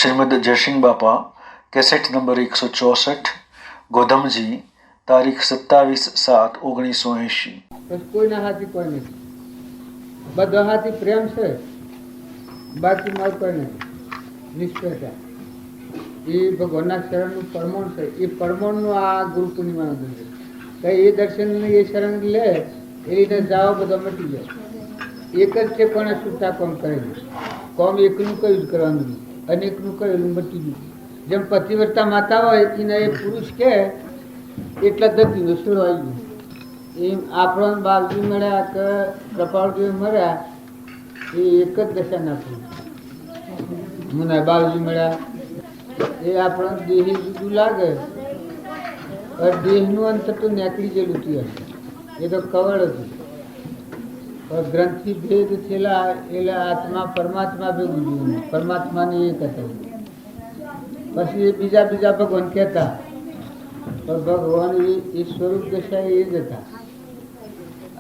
श्रीमद जयसिंह बापा cassette number 164 गोधमजी तारीख 27/7/1980। કોઈના હાથી કોઈ નથી, બધા હાથી પ્રેમ છે, બાકી મારું કોઈ નથી. નિષ્ઠતા એ ભગવાનના શરણનું પરમોણ છે. એ પરમોણનું આ ગુરુ પૂર્ણિમાનો દિવસ છે. એ દર્શન એ શરણ લે એ રીતે જાઓ બધા મટી જાય. એક જ છે પણ છૂટા કોમ કરેલું. કોમ એકનું કયું જ કરવાનું નહીં, અનેકનું કરેલું મટી ગયું. જેમ પતિવ્રતા માતા હોય એને એ પુરુષ કે એટલા દર્દી સુર આવી ગયું. એમ આપણને બાપજી મળ્યા કે કૃપાળજી મળ્યા એ એક જ દશા નાખ્યું. મને બાપજી મળ્યા એ આપણને દેહી જુદું લાગે, દેહનું અંત તો નીકળી ગયેલું હશે. એ તો કવળ હતું. ગ્રંથિ ભેદ થયેલા એટલે આત્મા પરમાત્મા ભેગું જોયું, પરમાત્માને એક હતા. પછી એ બીજા ભગવાન કહેતા, પણ ભગવાન એ સ્વરૂપ દશા એ જ હતા.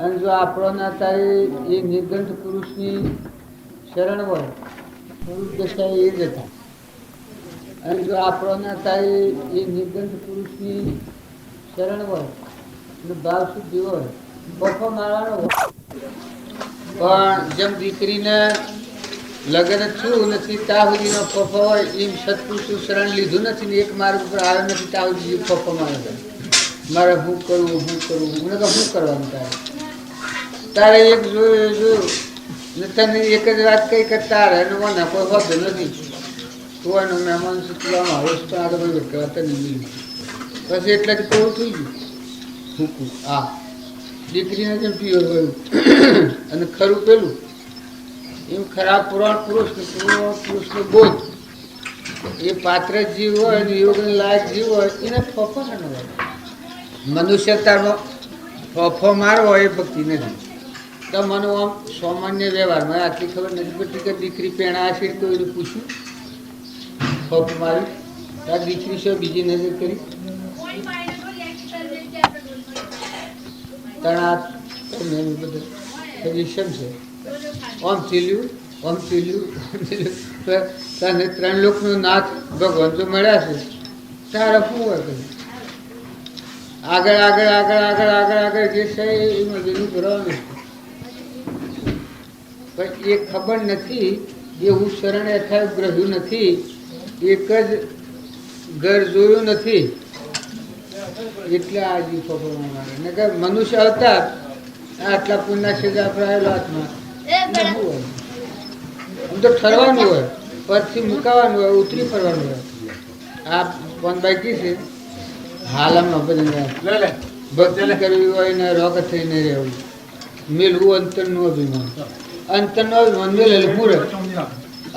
અને જો આપણને અત્યારે એ નિર્ગંઠ પુરુષની શરણ હોય, સ્વરૂપ દશા એ જ હતા. અને જો આપણને અત્યારે એ નિર્ગંઠ પુરુષની શરણ હોય અને ભાવ શુદ્ધિ હોય, બફો મારવાનો હોય. પણ જેમ દીકરીને લગ્ન થયું નથી ત્યાં સુધીનો ફોફો હોય એમ સત્પુરુષનું શરણ લીધું નથી ને એક માર્ગ ઉપર આવ્યો નથી ત્યાં સુધી ફોફો મારે. મારે શું કરવું મને તો શું કરવાનું તારે એક જોયું ને તને એક જ વાત કઈ કે તારે મને કોઈ હોતો નથી. તું એનો મહેમાન સૂચવામાં આવે પણ આગળ બધું કહેવાતા નહીં. પછી એટલાથી પૂરું થઈ ગયું. ફૂકું આ દીકરીને જેમ પીઓ ગયું અને ખરું પેલું એમ ખરાબ પુરાણ પુરુષનો બોધ એ પાત્ર જીવ હોય અને યોગને લાયક જીવ હોય એને ફોફો ન હોય. મનુષ્યતામાં ફોફો મારવો એ ભક્તિ નથી. તો મને આમ સામાન્ય વ્યવહારમાં આટલી ખબર નથી પડતી કે દીકરી પેણા હશે તો એને પૂછ્યું ફોફો માર્યું આ દીકરી છે બીજી નજર કરી તણાત વિષમ છે. આમ ચીલ્યું તને ત્રણ લોકનો નાથ ભગવાન તો મળ્યા છે તારે શું હોય આગળ જે છે એમાં જેનું કરવાનું પણ એ ખબર નથી. એ હું શરણ યથાર્થ ગ્રહ્યું નથી, એક જ ઘર જોયું નથી એટલે આ જી ફોફોમાં મારે ને કે મનુષ્ય અવતાર આટલા પુણ્યના સેજા પ્રાયેલો આત્મા શું હોય. આમ તો ઠરવાનું હોય, પદથી મુકાવાનું હોય, ઉતરી ફરવાનું હોય. આ ફોન બાકી છે હાલ આમ ભક્તિ કરવી હોય ને રોગ થઈને રહેવું, મેળવું અંતરનું અભિમાન. અંતરનું અભિમાન મેળેલું હું રહે.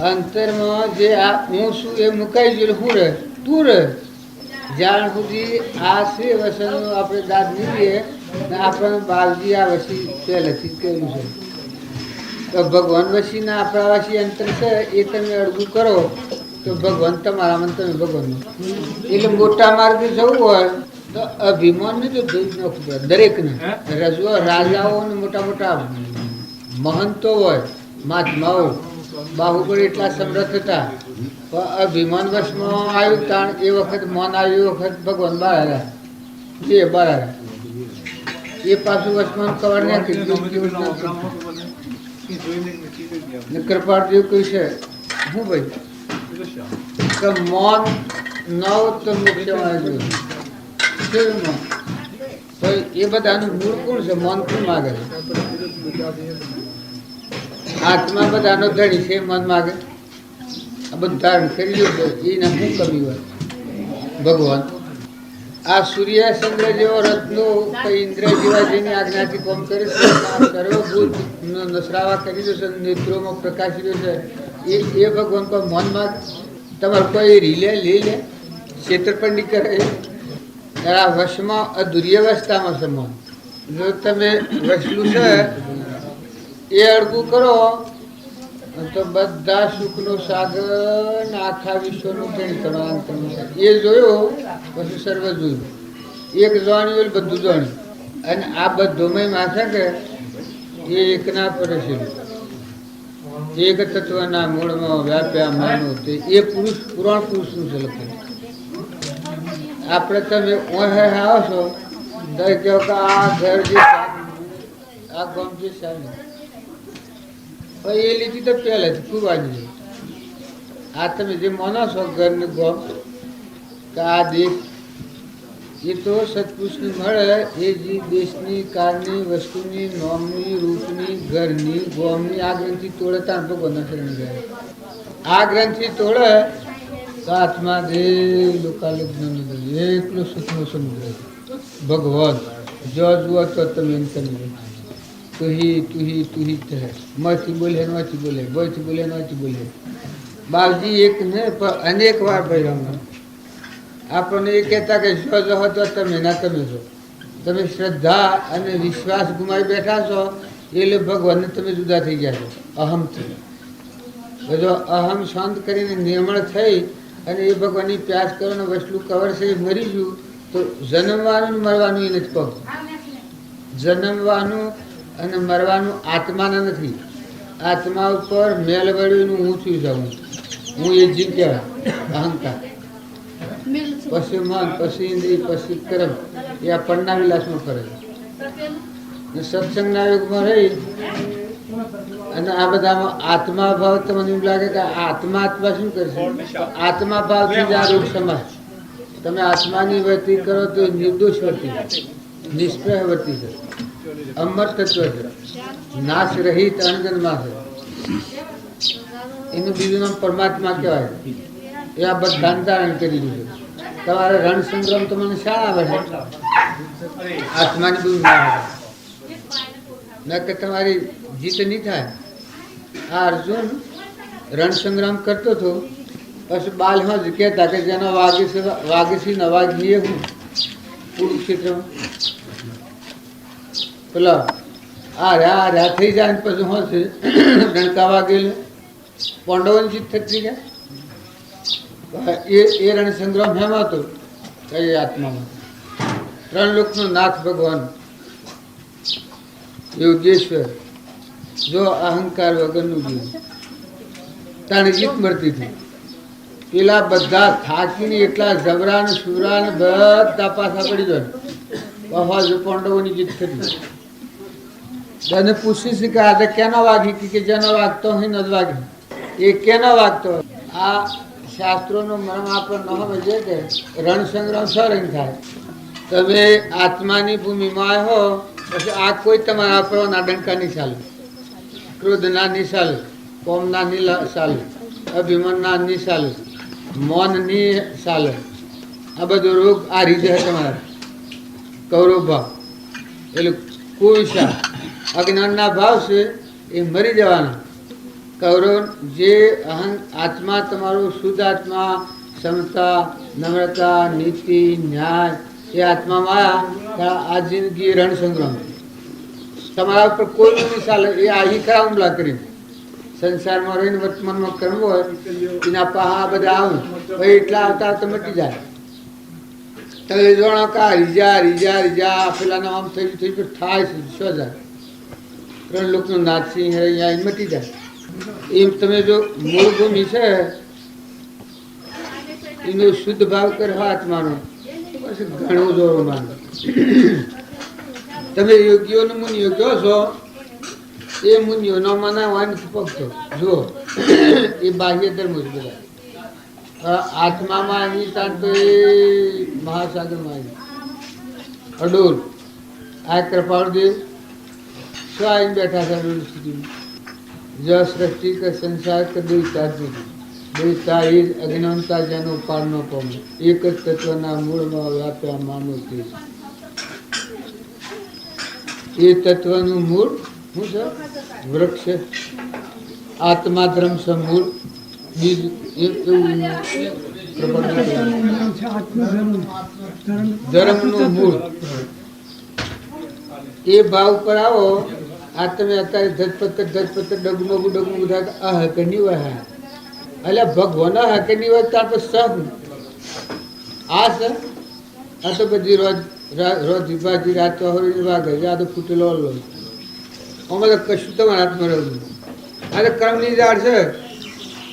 અંતરમાં જે આ હું છું એ મુકાઈ ગયેલું હું રહે તું રહે. જ્યાં સુધી આ શ્રી વસનનું આપણે દાદ નીકળીએ ને આપણને બાલજી આ વસી પહેલેથી જ કર્યું છે. તો ભગવાન વસીના આપણા વસી અંતર છે એ તમે અડગું કરો તો ભગવાન તમારામાં તમે ભગવાનનું. એટલે મોટા માર્ગે જવું હોય તો અભિમાનને તો જોઈ નાખવું પડે દરેકને. રાજાઓ ને મોટા મહંતો હોય, મહાત્માઓ બાહુબળ એટલા સમર્થ હતા પણ અભિમાન વશમાં આવ્યું તાણ એ વખત મન આવ્યું એ વખત ભગવાન બહાર આવ્યા એ પાછું વશમાં કવર નાખી કૃપાળજી કહ્યું છે હું ભાઈ કે મન ન હોત તો મોક્ષમાં જોયું એ બધાનું મૂળ કોણ છે? મન કોણ માગે છે? આત્મા બધાનો ધણી છે, મન માગે. આ બધું ધારણ કરી લ્યું છે એને શું કમી હોય? ભગવાન આ સૂર્ય ચંદ્ર જેવો રત્નો ઇન્દ્ર જેવા જેની આજ્ઞાથી કોમ કરે છે, સર્વભૂત નસરાવા કરી રહ્યો છે, નેત્રોમાં પ્રકાશી રહ્યો છે. એ ભગવાન કોઈ મન માગ તમારે કોઈ રીલે લઈ લે છેતરપિંડી કરે આ વશમાં અધુર્યવસ્થામાં છે મન. જો તમે વસલું છે એ અડગું કરો તો બધા સુખનો સાગર ને આખા વિશ્વનું ધણી કરવાનું એ જોયું પછી સર્વ જોયું. એક જાણ્યું બધું જાણ્યું અને આ બધોમાં માથે કે એ એકના પર છે. એક તત્વના મૂળમાં વ્યાપ્યા માનું તે એ પુરુષ પુરાણ પુરુષનું છે લખેલું. આપણે તમે ઓહે આવો છો તો કહો કે આ ઘર જે આ ગામ જે સામે એ લીધી તો પહેલાથી કુવાની. આ તમે જે માનો છો ઘરનું ગામ કે આ દેશ એ તો સત્પુરુષની મળે એ જે દેશની કાળની વસ્તુની નોમની રૂપની ઘરની ગોમની આ ગ્રંથિ તોડે ત્યાં ભગવાનના શરણ જાય. આ ગ્રંથિ તોડે તો આત્મા દેહ લોકાલોક એકલો સુખનો સમુદ્ર ભગવાન જો જુઓ તો તમે એમ કરી તુહી કહે મથી બોલે નોથી બોલે બોયથી બોલે નોથી બોલે. બાપજી એક ને પણ અનેક વાર ભાઈ આપણને એ કહેતા કે જો જો તો તમે ના તમે છો. તમે શ્રદ્ધા અને વિશ્વાસ ગુમાવી બેઠા છો એટલે ભગવાનને તમે જુદા થઈ ગયા છો અહમથી. જો અહમ શાંત કરીને નિર્મળ થઈ અને એ ભગવાનની પ્યાસ કરવાનો વસ્તુ કવર છે એ મરી ગયું તો જન્મવાનું ને મરવાનું એ નથી કહું. જન્મવાનું અને મરવાનું આત્માના નથી. આત્મા ઉપર મેલ વળ્યું હું છું જાઉં હું એ જીવ કહેવાય અહંકાર. પછી મન પછી ઇન્દ્રિય પછી કર્મ એ આ પણના વિલાસમાં ફરે છે. સત્સંગના યુગમાં રહી અને આ બધામાં આત્મા ભાવ તમને એમ લાગે કે આત્મા આત્મા શું કરશે? આત્મા ભાવથી જ આ રોગ સમાજ. તમે આત્માની વર્તી કરો તો નિર્દોષ વર્તી છે, નિષ્પ્રહ વર્તી છે, અમર તત્વ છે, નાશ રહિત અણજન્મા છે. એનું બીજું નામ પરમાત્મા કહેવાય. એ આ બધાને ધારણ કરી દીધું. તમારે રણ સંગ્રામ તમને શા આવે છે? આત્માની બહુ ના આવે ન કે તમારી જીત નહીં થાય. આ અર્જુન રણ સંગ્રામ કરતો હતો પછી બાલમાં જ કહેતા કે જેનો વાગીસી ન વાગીએ હું કુરુક્ષેત્રમાં પેલા આ રહ્યા થઈ જાય ને પછી શું છે ડંકા વાગેલું પાંડવોની જીત થતી ગયા. એ રણ સંગ્રામ હેમાં હતો કઈ આત્મામાં. ત્રણ લોકનો નાથ ભગવાન યોગેશ્વર જો અહંકાર વગરનું જીવ તાણી જીત મળતી હતી. પેલા બધા થાકીને એટલા જબરા ને સુરા ને બધા પાછા પડી જાય હજુ પાંડવોની જીત થતી. તને પૂછી છે કે આજે કેનો વાગી કે જેનો વાગતો હોય ન વાગી એ કેનો વાગતો. આ શાસ્ત્રોનો મર્મ આપણને ન સમજે કે રણ સંગ્રામ સરણ થાય. તમે આત્માની ભૂમિમાં હો પછી આ કોઈ તમારા પર ના ડંકા નહીં ચાલે, ક્રોધના નહીં ચાલે, કોમના નહીં ચાલે, અભિમાનના નહીં ચાલે, મૌન નહીં ચાલે. આ બધો રોગ આ રીતે તમારા કૌરવ ભાવ એટલે કુવિષા અજ્ઞાનના ભાવ છે એ મરી જવાના. કૌરવ જે આત્મા તમારો શુદ્ધ આત્મા ક્ષમતા નમ્રતા નીતિ ન્યાય એ આત્મામાં આવ્યા આ જિંદગી રણ સંગ્રામ તમારા ઉપર કોઈ નહીં ચાલે. એ આહી ખરા હુમલા કરીને સંસારમાં રહીને વર્તમાનમાં કરવો હોય એના પાહા બધા આવું ભાઈ એટલા આવતા તો મટી જાય. તમે જોણો કા રીજા પેલાના આમ થઈ થાય છે શું જાય ત્રણ લોકનો નાથસિંહ અહીંયા મટી જાય. એમ તમે જો મૂળ ભૂમિ છે એનો શુદ્ધ ભાવ કરવા આત્માનો પછી ઘણું જોરો માનો. તમે યોગીઓને મુનિઓ કહો છો એ મુનિઓનો મનાવવા નથી પગતો. જુઓ એ બાહ્ય ધર્મો છે બધા. આત્મામાં અહીં તાર તો એ મહાસાગરમાં આવી અડોલ આ કૃપાળદેવ શું આવીને બેઠા છે અડોલ સ્થિતિમાં. જ સૃષ્ટિ કે સંસાર કે દેવતા દેવતા એ અજ્ઞાનતા જેનો પાર ન પામે એક જ તત્વના મૂળમાં વ્યાપ્યા માનો તે. એ તત્વનું મૂળ શું છે? વૃક્ષ. આત્મા ધર્મ છે મૂળ. બીજ ધર્મનું મૂળ. એ ભાવ પર આવો. આ તમે અત્યારે ધજપત્ર ડગમગું થાય આ હકે નહીં હોય એટલે ભગવાન હકે નહીં હોય ત્યાર પછી સહ આ છે. આ તો બધી રોજ વિભાજી રાત વાગે આ તો ફૂટેલો લો અમે તો કશું તમારા હાથમાં રહ્યું અને કર્મની જાળ છે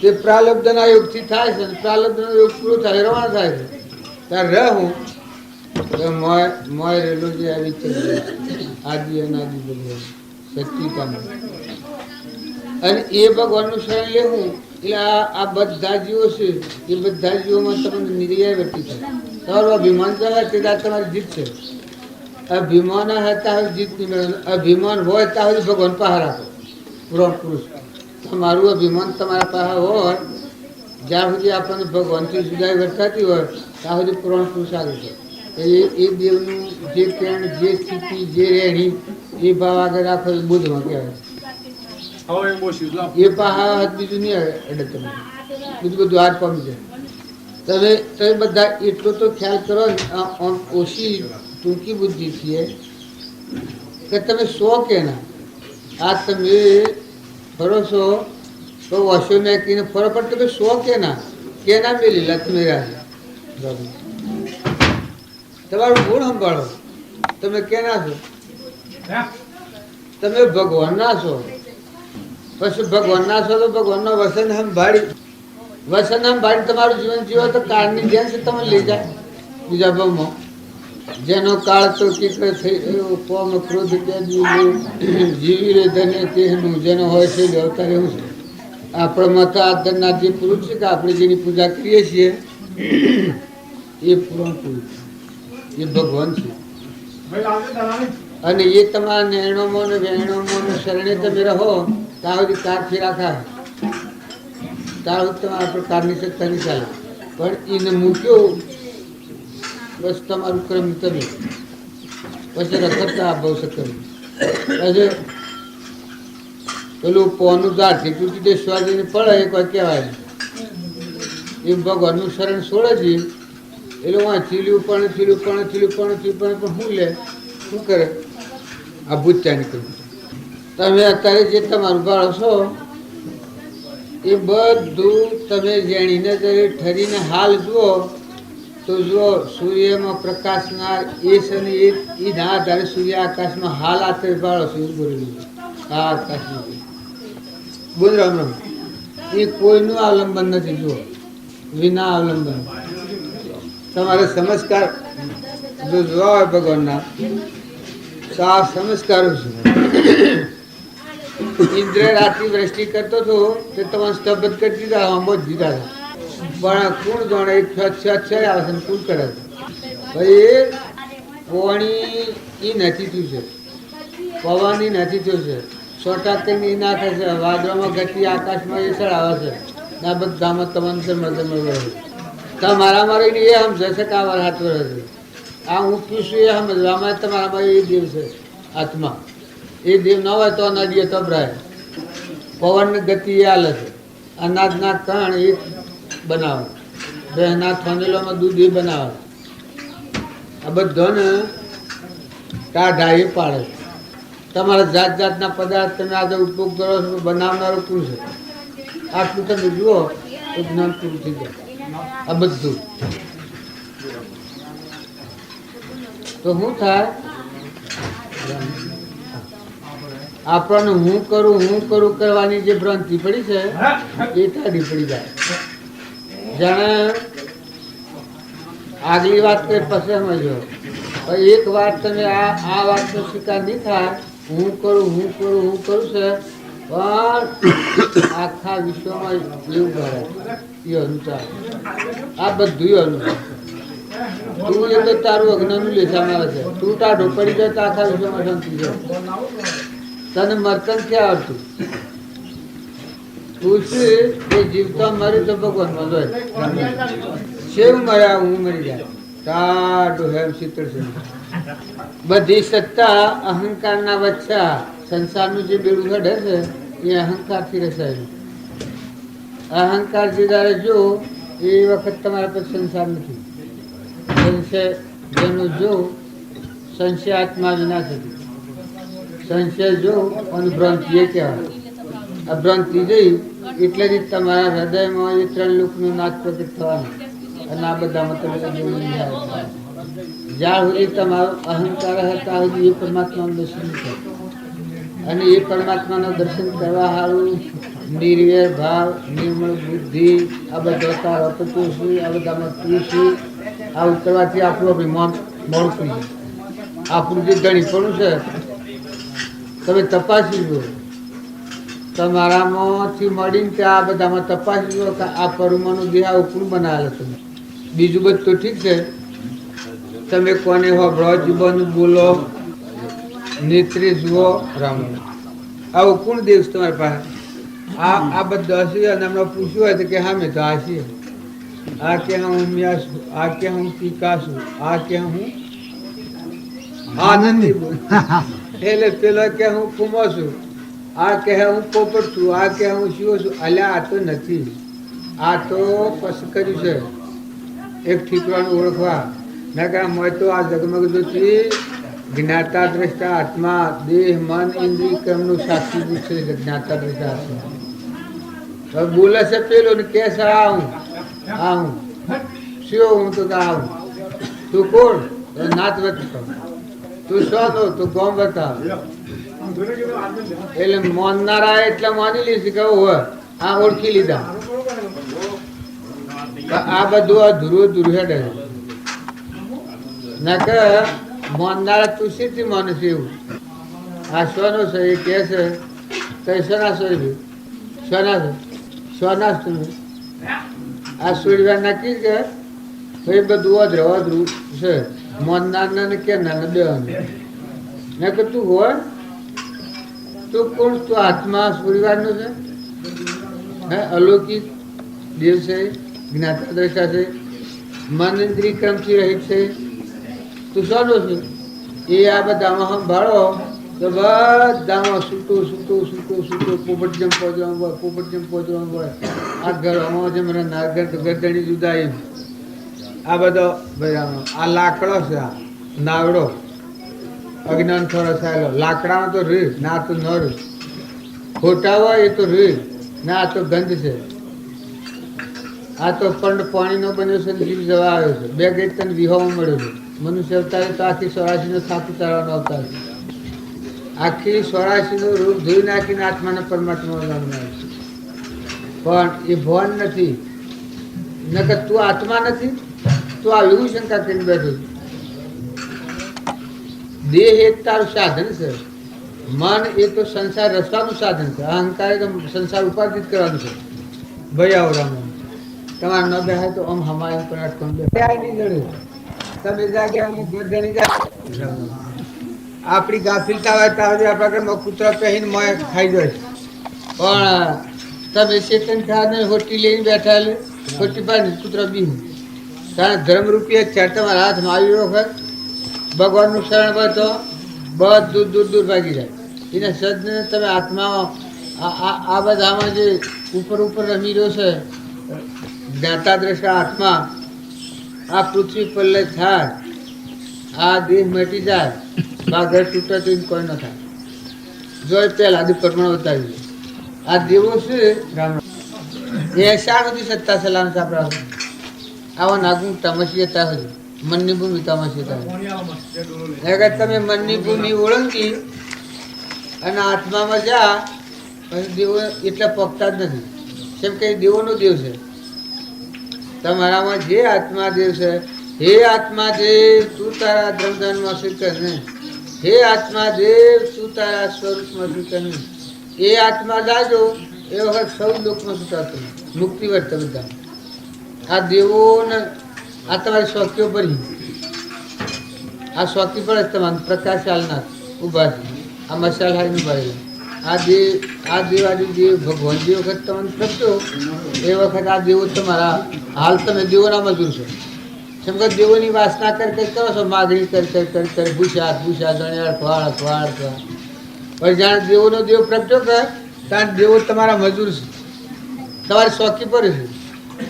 તે પ્રાલબ્ધના યોગથી થાય છે અને પ્રાલબ્ધનો યોગ પૂરો થાય રવાના થાય છે ત્યારે રહું તો મોય રેલો જે આવી છે આદિ અનાદિ ભગવાન સચ્ચિદાનંદ અને એ ભગવાનનું શરણ લેવું એટલે આ બધા જીવો છે એ બધા જીવોમાં તમને નિર્યાય વર્તી થાય. તમારું અભિમાન છે તે તમારી જીત છે. અભિમાન હતા જીત નહીં મળે. અભિમાન હોય ત્યાં સુધી ભગવાન પાસે રાખો પુરાણ પુરુષ. તમારું અભિમાન તમારા પાસે હોય જ્યાં સુધી આપણને ભગવાનથી જુદાઈ વર્તાતી હોય ત્યાં સુધી પુરાણ પુરુષ આગળ છે. એ દેવનું જે કેણ જે સ્થિતિ જે રહેણી એ ભાવ આગળ રાખો એ બુદ્ધમાં કહેવાય. એ પાહા બીજું નહીં અડે તમે બીજું બધું હાથ પામી જાય. તમે બધા એટલો તો ખ્યાલ કરો ઓછી ટૂંકી બુદ્ધિ છીએ કે તમે સો કે ના આ તમે ફરો છો તો વર્ષો મેકીને ફરો પણ તમે સો કે ના મેલીલા તમે રાજા તમારું ગુણ સંભાળો. તમે કેના છો? તમે ભગવાનના છો. પછી ભગવાનના છો તો ભગવાનના વસન સંભાળી તમારું જીવન જીવો તો કાળની જેમ છે તમે લઈ જાય બીજા ભાવમાં. જેનો કાળ તો કીકળ થઈ ગયો કોમ ક્રોધ જીવી રે ધન્ય તેનું જેનો હોય છે અવતાર એવું છે. આપણામાં તો આદરના જે પુરુષ છે કે આપણે જેની પૂજા કરીએ છીએ એ પૂરણ પુરુષ એ ભગવાન છે. અને એ તમારા નિર્ણયોમાં ને વેણોમાં શરણે તમે રહો ત્યાં સુધી કાર ફેરા ખાય ત્યાં સુધી તમારા પ્રકારની સત્તા નહીં ચાલે. પણ એને મૂક્યો બસ તમારું ક્રમ તમે પછી રખડતા ભાવ શકર પછી પેલું પોનું ઝાડથી તૂટી દે સ્વાદીને પડે એક વાર કહેવાય એ ભગવાનનું શરણ છોડે છે એટલે વાં ચીલ્યું પણ પણ શું લે શું કરે આ ભૂત્યા નીકળ્યું. તમે અત્યારે જે તમારું બાળો છો એ બધું તમે જાણીને ઠરીને હાલ જુઓ તો જુઓ સૂર્યમાં પ્રકાશના એ છે ને એ ના આધારે સૂર્ય આકાશમાં હાલ આતે બાળો છો એવું બોલેલું આ આકાશમાં બોલ રામ રામ. એ કોઈનું અવલંબન નથી. જુઓ વિના અવલંબન તમારે સંસ્કાર જો જોવા હોય ભગવાનના આ સંસ્કારો છે. ઇન્દ્ર રાત્રિ દ્રષ્ટિ કરતો હતો તે તમારે સ્તબ્ધ કરી દીધા આંબો જ દીધા હતા. પણ કોણ જાણે એક અક્ષર આવે છે કોણ કરે છે ભાઈ પોણી એ નથી થયું છે પવન એ નથી થયું છે 100% એ નાખે છે વાદળમાં ગતિ આકાશમાં એ સળ આવે છે આ બધામાં તમને તમારા મારે એ સમજે છે કે આ હાથ વળે છે આ હું પૂછું એ સમજવામાં તમારામાં એ દેવ છે આત્મા. એ દેવ ન હોય તો નદીએ તબરાય પવનની ગતિ એ હાલે છે. અનાજના કણ એ બનાવે બહેના થોનેલોમાં દૂધ એ બનાવે આ બધાને ટાઢા એ પાડે છે. તમારા જાત જાતના પદાર્થ તમે આજે ઉપયોગ કરો છો બનાવનારો કોણ છે? આટલું તમે જુઓ તો જ્ઞાન પૂરું થઈ જાય. આ બધું તો શું થાય આપણને હું કરું કરવાની જે ભ્રાંતિ પડી છે એ ટાઢી પડી જાય. જાણે આગલી વાત કરી પછી સમજો એક વાત તમે આ વાતનો સ્વીકાર નહીં થાય હું કરું છે પણ આખા વિશ્વમાં એવું કરે એ અનુસાર આ બધું અનુસાર તું એ તો તારું અજ્ઞાનનું લેસા મારે છે. તું ટાઢો પડી જાય તો આખા વિશ્વમાં શાંતિ છે. તને મર્તન ક્યાં આવતું તું એ જીવતા મરી તો ભગવાનમાં જોય શેવ મર્યા હું મરી જાય ટાઢો હેમ શીતળ છે. બધી સત્તા અહંકારના વચ્ચા સંસારનું જે બેડું હડે છે એ અહંકારથી રસાયેલું. અહંકાર જે દાડે જો એ વખત તમારા પર સંસાર નથી. સંશય જેનું જો સંશય આત્મા વિનાશ હતી. સંશય જો અને ભ્રાંતિ એ કહેવાય. આ ભ્રાંતિ જઈ એટલે જ તમારા હૃદયમાં એ 3 લોકનું નાદ પ્રગટ થવાનું અને આ બધામાં તમે જ્યાં સુધી તમારો અહંકાર હતા સુધી એ પરમાત્માનું દર્શન નહીં થાય. અને એ પરમાત્માનું દર્શન કરવા સારું નિર્વેર ભાવ, નિર્મળ બુદ્ધિ, આ બધા તાર અપતું છે, આ બધામાં તું છે, આવું કરવાથી આપણું અભિમાન મોડું જાય. આપણું જે ધણીપણું છે તમે તપાસી જુઓ, તમારામાંથી મળીને ત્યાં આ બધામાં તપાસી જુઓ કે આ પરમાનું દેહ આ ઉપરું બનાવેલો તમે. બીજું બધું તો ઠીક છે, તમે કોને હો બ્રજબન બોલો, નેત્રે જુઓ રામ, આવું કોણ દેવ છે તમારી પાસે? આ બધા હશે. અને હમણાં પૂછ્યું હોય તો કે હા મેં તો આ છીએ, આ કે હું ઉમિયા છું, આ કે હું ટીકા છું, આ કે હું આનંદી એટલે પેલો કે હું કુમો છું, આ કે હું પોપટ છું, આ કે હું શિવો છું. અલ્યા આ તો નથી, આ તો પછી કર્યું છે એક ઠીકવાનું ઓળખવા. નકર મોય તો આ જગમગ જોતી જ્ઞાતા દ્રષ્ટા આત્મા, દેહ મન ઇન્દ્રિય કર્મનું સાક્ષી છે જ્ઞાતા દ્રષ્ટા આત્મા. હવે બોલે છે પેલો ને કે છે આ હું શિવ હું તો આવું. તું કોણ? નાત બતાવ. તું શોનો? તો ગોમ બતાવ. એટલે માનનારા એટલે માની લીધી કે હોય આ ઓળખી લીધા. આ બધું આ ધ્રુવ દુર્હેડે નક માનનારા તું સીધી માને છે એવું. આ સોનો છે એ કે છે તો સોના સોરી સોના છે સોના તમે આ સૂર્ય નાખી કે ભાઈ બધું અધરું છે માનનાર ને કે ના દેવાનું ને કે તું હોય તું કોણ? તું આત્મા સૂર્યનો છે, હે અલૌકિક દેવ છે, જ્ઞાતા દ્રષ્ટા છે, મન ઇન્દ્રિય ક્રમથી રહિત છે. તું શાનો છે? એ આ બધામાં સંભાળો તો બધામાં સૂતું સૂતું સૂતું સૂતું પોપટ જેમ પહોંચવાનું હોય, પોપટ જેમ પહોંચવાનું હોય. આ ઘરમાં જેમ ગરદણી જુદાઈ આ બધો ભાઈ આ લાકડો છે, આ નાવડો અજ્ઞાન થોડો થયેલો. લાકડાનો તો રે ના તો ન રે, ખોટા હોય એ તો રે ના આ તો ગંધ છે. આ તો પંડ પાણીનો બન્યો છે, જીવ જવા આવ્યો છે. બે ગેટ તને વિહોમાં મળ્યો છે. મનુષ્ય અવતારે તો આખી 84નો થાક ઉતારવાનો અવતાર છે. આખી 84નું રૂપ ધોઈ નાખીને આત્માને પરમાત્મા બનાવવાનો છે. પણ એ ભાન નથી. નકર તું આત્મા નથી, તું આ એવું શંકા કરીને બેઠો છે. દેહ એક તારું સાધન છે, મન એ તો સંસાર રચવાનું સાધન છે. અહંકાર તો સંસાર ઉપાર્જિત કરવાનું છે. ભાઈ આવો રામ તમારે ન બેહાય તો આમ હમાય પણ અટકમ બેહાય નહીં જડે. તમે જાગ્યા ગોદણી જા આપણી ગાફિલતા હોય ત્યાં આપણા ઘરમાં કૂતરા પહેરીને મોય ખાઈ જાય. પણ તમે ચેતન ખાને હોટી લઈને બેઠા લે હોટી પાડી કૂતરા બી કારણ ધર્મ રૂપિયા છે. તમારા હાથમાં આવી વખત ભગવાનનું શરણ હોય તો બધું દૂર દૂર ભાગી જાય. એને સદને તમે આત્મા આ બધામાં જે ઉપર ઉપર રમી રહ્યો છે જ્ઞાતા દ્રષ્ટા આત્મા, આ પૃથ્વી પર લઈ થાય, આ દેહ મટી જાય, ઘર તૂટે તો કોઈ ન થાય. જો પહેલા આદિ પરમાણુ બતાવી આ દેવો છે રામ એ શા બધી સત્તા સલામ છે આપણા આવા નાગું તમસ્યતા હતી. મનની ભૂમિ તમસ્યતા અગર તમે મનની ભૂમિ ઓળંગી અને આત્મામાં જા પછી દેવો એટલા પકતા જ નથી. કેમ કે દેવોનો દેવ છે. તમારામાં જે આત્મા દેવ છે, હે આત્મા દેવ તું તારા ધર્મદાનમાં સ્વીકાર નહીં, હે આત્મા દેવ તું તારા સ્વરૂપમાં સ્વીકાર નહીં. એ આત્મા જાજો એ વખત સૌ લોકમાં સુતાતો મુક્તિ વર્તે બધા. આ દેવોને આ તમારી શોખીઓ ભરી આ શોખી પડે તમારે પ્રકાશ હાલના ઊભા છે. આ મસાલ હારીને ભરેલા આ દેવાદી દેવ ભગવાન જે વખત તમને પ્રગટ્યો એ વખત આ દેવો તમારા હાલ તમે દેવોના મજૂર છો. કેમ કે દેવોની વાસના કરી કરો છો, માગણી કરી ભૂસ્યા જણ્યા ખવાડ પણ જાણે દેવોનો દેવ પ્રગટ્યો કરે ત્યાં દેવો તમારા મજૂર છે, તમારી શોખી પડે છે.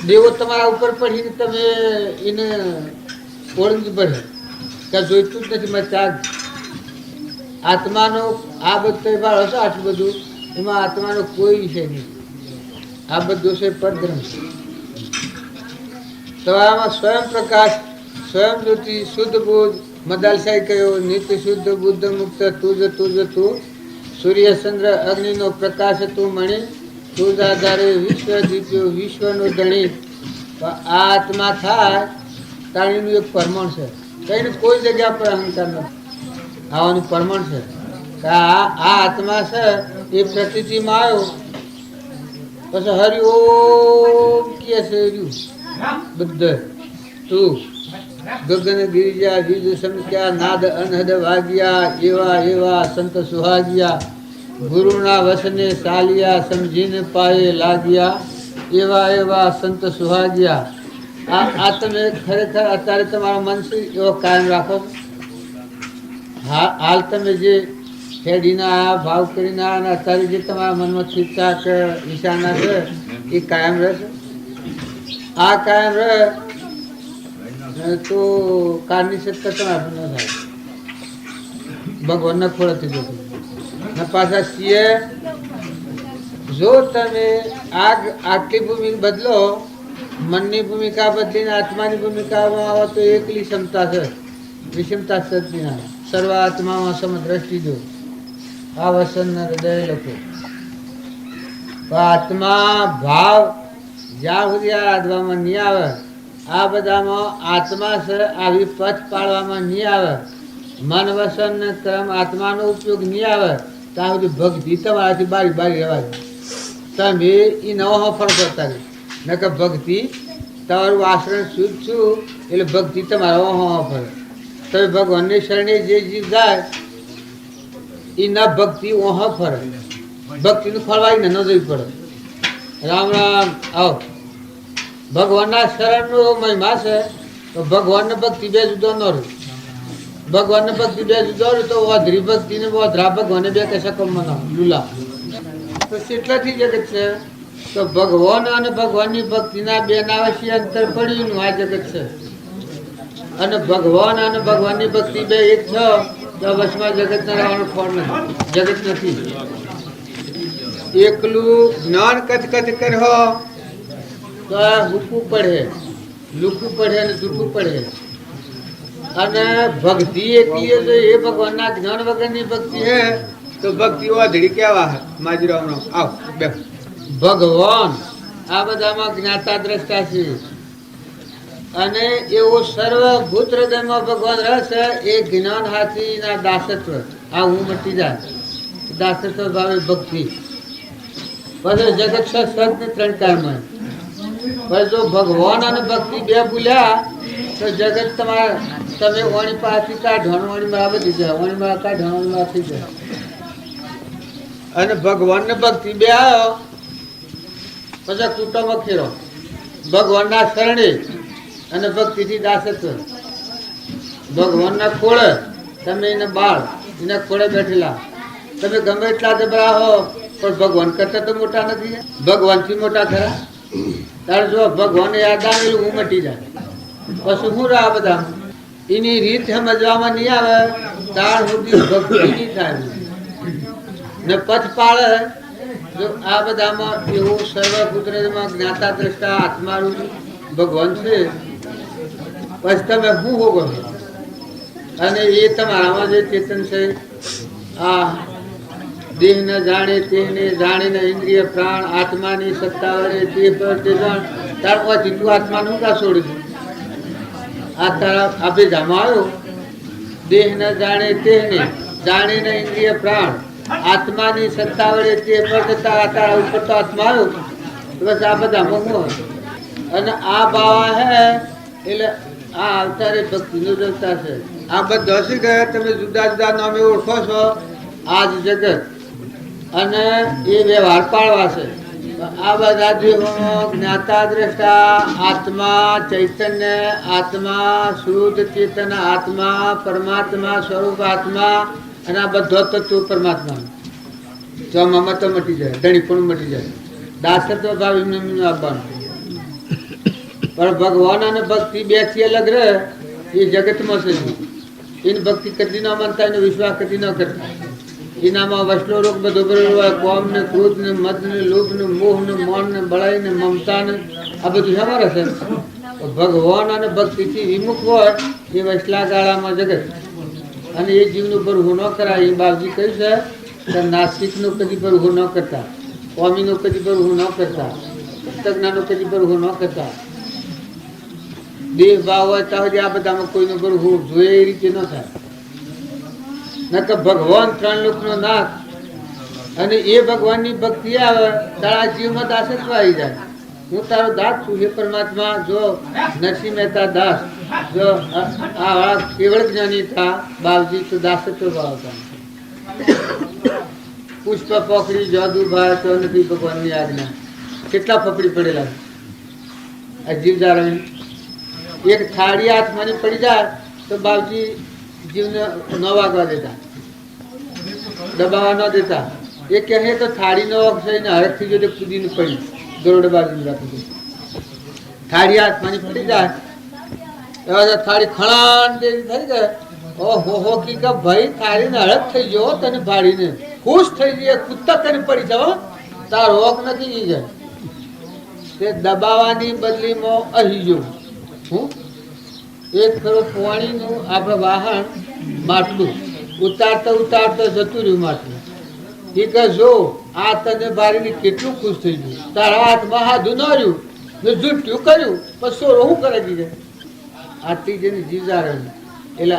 દેવો તમારા ઉપર પડીને તમે એને ઓળંગી પડે ત્યાં જોઈતું જ નથી. મેં ત્યાગ આત્માનો આ બધું ભાળ હશે આટલું બધું એમાં આત્માનો કોઈ વિષય નહીં. આ બધું છે પરધર્મ. તમારામાં સ્વયં પ્રકાશ, સ્વયં જ્યોતિ, શુદ્ધ બુદ્ધ, મદાલસાઈ કયો નિત્ય શુદ્ધ બુદ્ધ મુક્ત તુજ સૂર્યચંદ્ર અગ્નિનો પ્રકાશ તું મણી, તું આધારે વિશ્વ જીત્યો વિશ્વનો ધણી. આ આત્મા થાય તાણીનું એક પરમાણ છે. કઈને કોઈ જગ્યા પર અહંકાર નથી. આવાનું પરમાણ છે. આ આત્મા છે એ પ્રતિથિમાં આવ્યો પછી હરિઓમ કે છે બધા તું ગગન ગિરિજા બીજ સમક્યા નાદ અનહદ વાગ્યા એવા એવા સંત સુહાગ્યા ગુરુના વસને ચાલ્યા સમજીને પાયે લાગ્યા એવા એવા સંત સુહાગ્યા. આ તમે ખરેખર અત્યારે તમારા મનથી એવો કાયમ રાખો. હાલ તમે જે ખેડીના ભાવ કરીને અને અત્યારે જે તમારા મનમાં ચિંતા કે ઈશાના છે એ કાયમ રહેશે. આ કાયમ રહે તો કારની સત્તા તમારે ન થાય. ભગવાનના ખોળાથી જતું ને પાછા છીએ. જો તમે આટલી ભૂમિકા બદલો, મનની ભૂમિકા બદલીને આત્માની ભૂમિકામાં આવો તો એકલી ક્ષમતા છે. વિષમતા સદના સર્વ આત્મામાં સમદ્રષ્ટિ જો આ વસન હૃદય લખો. આત્મા ભાવ જ્યાં સુધી આરાધવામાં નહીં આવે, આ બધામાં આત્મા છે આવી પથ પાડવામાં નહીં આવે, મન વસન કર્મ આત્માનો ઉપયોગ નહીં આવે ત્યાં સુધી ભક્તિ તમારાથી બારી બારી રહેવાય. તમે એ નવો ફળ કરતા રહે ન કે ભક્તિ તમારું આશ્રમ શુદ્ધ છું એટલે ભક્તિ તમારો ફળ. તમે ભગવાનની શરણે જે જીવ જાય એ ન ભક્તિ ઓહ ફરે. ભક્તિનું ફળવાય ને ન જવી પડે. રામ રામ આવો. ભગવાનના શરણનો મહિમા છે તો ભગવાનને ભક્તિ બે જુદો ન રહે. ભગવાનને ભક્તિ બે જુદો રહે તો અધરી ભક્તિ ને અધરા ભગવાને બે કશા કમવાના લુલા. તો કેટલાથી જગત છે તો ભગવાન અને ભગવાનની ભક્તિના બે ના વચ્ચે અંતર પડ્યું આ જગત છે. અને ભગવાન અને ભગવાનની ભક્તિ બે એક છે તો વચમાં જગત ના રહેવાનું ફળ નથી. જગત નથી. એકલું જ્ઞાન કચ કર્યો તો હુકવું પડે, લુકવું પડે અને દુખવું પડે. અને ભક્તિ એકલી જો એ ભગવાનના જ્ઞાન વગરની ભક્તિ હે તો ભક્તિ અધડી કેવા હે માજરાનો આવ બે. ભગવાન આ બધામાં જ્ઞાતા દ્રષ્ટા છે અને એવો સર્વભૂત હૃદયમાં ભગવાન રહેશે. એ જ્ઞાન હાથીના દાસત્વ આ હું મટી જાય. દાસત્વ ભાવે ભક્તિ પછી જગત છે સદને ત્રણ કાયમાં. પણ જો ભગવાન અને ભક્તિ બે ભૂલ્યા તો જગત તમારે તમે વાણી પાસેથી કાઢવાનું વાણીમાં બધી જાય. વાણીમાં કાઢવાનું થઈ જાય. અને ભગવાન ને ભક્તિ બે આવ્યો પછી કુટુંબ ખેરો. ભગવાનના શરણે અને ભક્તિથી દાસત્વ. ભગવાનના ખોળે તમે એને બાળ એના ખોળે બેઠેલા. તમે ગમે એટલા જબરા હો પણ ભગવાન કરતા તો મોટા નથી. ભગવાનથી મોટા ખરા. તારે જો ભગવાન યાદ આવેલું હું મટી જાય પછી હું રહા બધા. એની રીત સમજવામાં નહીં આવે તાર સુધી ભક્તિ નહીં થાય ને પથ પાડે. જો આ બધામાં એવું સર્વપુત્રમાં જ્ઞાતા દ્રષ્ટા આત્માનું ભગવાન છે પછી તમે શું હોગો અને એ તમારામાં જે ચેતન છે આ દેહ ન જાણે તેને જાણીને ઇન્દ્રિય પ્રાણ આત્માની સત્તા વડે તે પર તે જાણ. ત્યારબાદ તું આત્માનું કા છોડી દઉં. આ તારા અભિધામાં આવ્યો દેહ ન જાણે તેને જાણીને ઇન્દ્રિય પ્રાણ આત્માની સત્તા વડે તે પર તારા ઉપર તો આત્મા આવ્યો બસ. આ બધા મોહ અને આ બાવા હે એટલે આ અવતારે ભક્તિનો દેવતા છે. આ બધા શી ગયા તમે જુદા જુદા નામે ઓળખો છો આજ જગત અને એ વ્યવહાર પાડવા છે. આ બધા દેહો જ્ઞાતા દ્રષ્ટા આત્મા ચૈતન્ય આત્મા શુદ્ધ ચેતન આત્મા પરમાત્મા સ્વરૂપ આત્મા અને આ બધો તત્વ પરમાત્મા. જો મમતા મટી જાય ધણી પણ મટી જાય. દાસત્વ ભાવ એમને આપવાનું. પણ ભગવાન અને ભક્તિ બે થી અલગ રહે એ જગતમાં છે. એની ભક્તિ કદી ન માનતા એનો વિશ્વાસ કદી ન કરતા. એનામાં વસલો રોગ બધો ભરેલો હોય. કોમ ને ક્રોધ ને મદ ને લોભ ને મોહ ને મોન ને બળાઈ ને મમતા ને આ બધું અમારે છે. ભગવાન અને ભક્તિથી વિમુખ હોય એ વસલા ગાળામાં જગત અને એ જીવનું ભરવું ન કરાય. એ બાપજી કહ્યું છે તો નાસ્તિકનો કદી બરહો ન કરતા, સ્વામીનો કદી બરહો ન કરતા, તજ્ઞાનો કદી બરહો ન કરતા. દેહ ભાવ હોય ત્યાં સુધી આ બધામાં કોઈનો બરહો જોઈએ એ રીતે ન થાય. નકર ભગવાન ત્રણ લોકનો નાથ અને એ ભગવાનની ભક્તિ આવે તારા જીવમાં દાસત્વ આવી જાય. હું તારો દાસ છું હે પરમાત્મા. જો નરસિંહ મહેતા દાસ, જો આ કેવળ જ્ઞાની થા બાવજી તો દાસત્વ ભાવતા. પુષ્પ પકડી જાદુ ભાઈ તો નથી ભગવાનની આજ્ઞા. કેટલા પકડી પડેલા આ જીવ જાળવી. એક થાળી હાથમાંની પડી જાય તો બાવજી જીવને ન વાગવા દેતા, દબાવવા ન દેતા. એ કહે તો થાળી નો અક્ષયને હરખથી જો કૂદીને પડી દોરડ બાજુ રાખી. થાળી હાથમાંની પડી જાય એવા થાળી ખણાન જેવી થઈ જાય. ઓહો હો કી કે ભાઈ થાળીને હળક થઈ ગયો તને ભાડીને ખુશ થઈ જઈએ. કૂદતા તને પડી જાવ તાર રોક નથી જઈ જાય. તે દબાવવાની બદલીમાં અહીં જો હું એક ખરો પાણીનું આપણે વાહન માટલું ઉતારતા ઉતારતા જતું રહ્યું માટલું. એ કે જો આ તને ભારીને કેટલું ખુશ થઈ ગયું. તારા હાથમાં હાથું ન રહ્યું ને જૂઠ્યું કર્યું પછી શું કરે દીધે. આટલી જેની જીવજારણ એટલે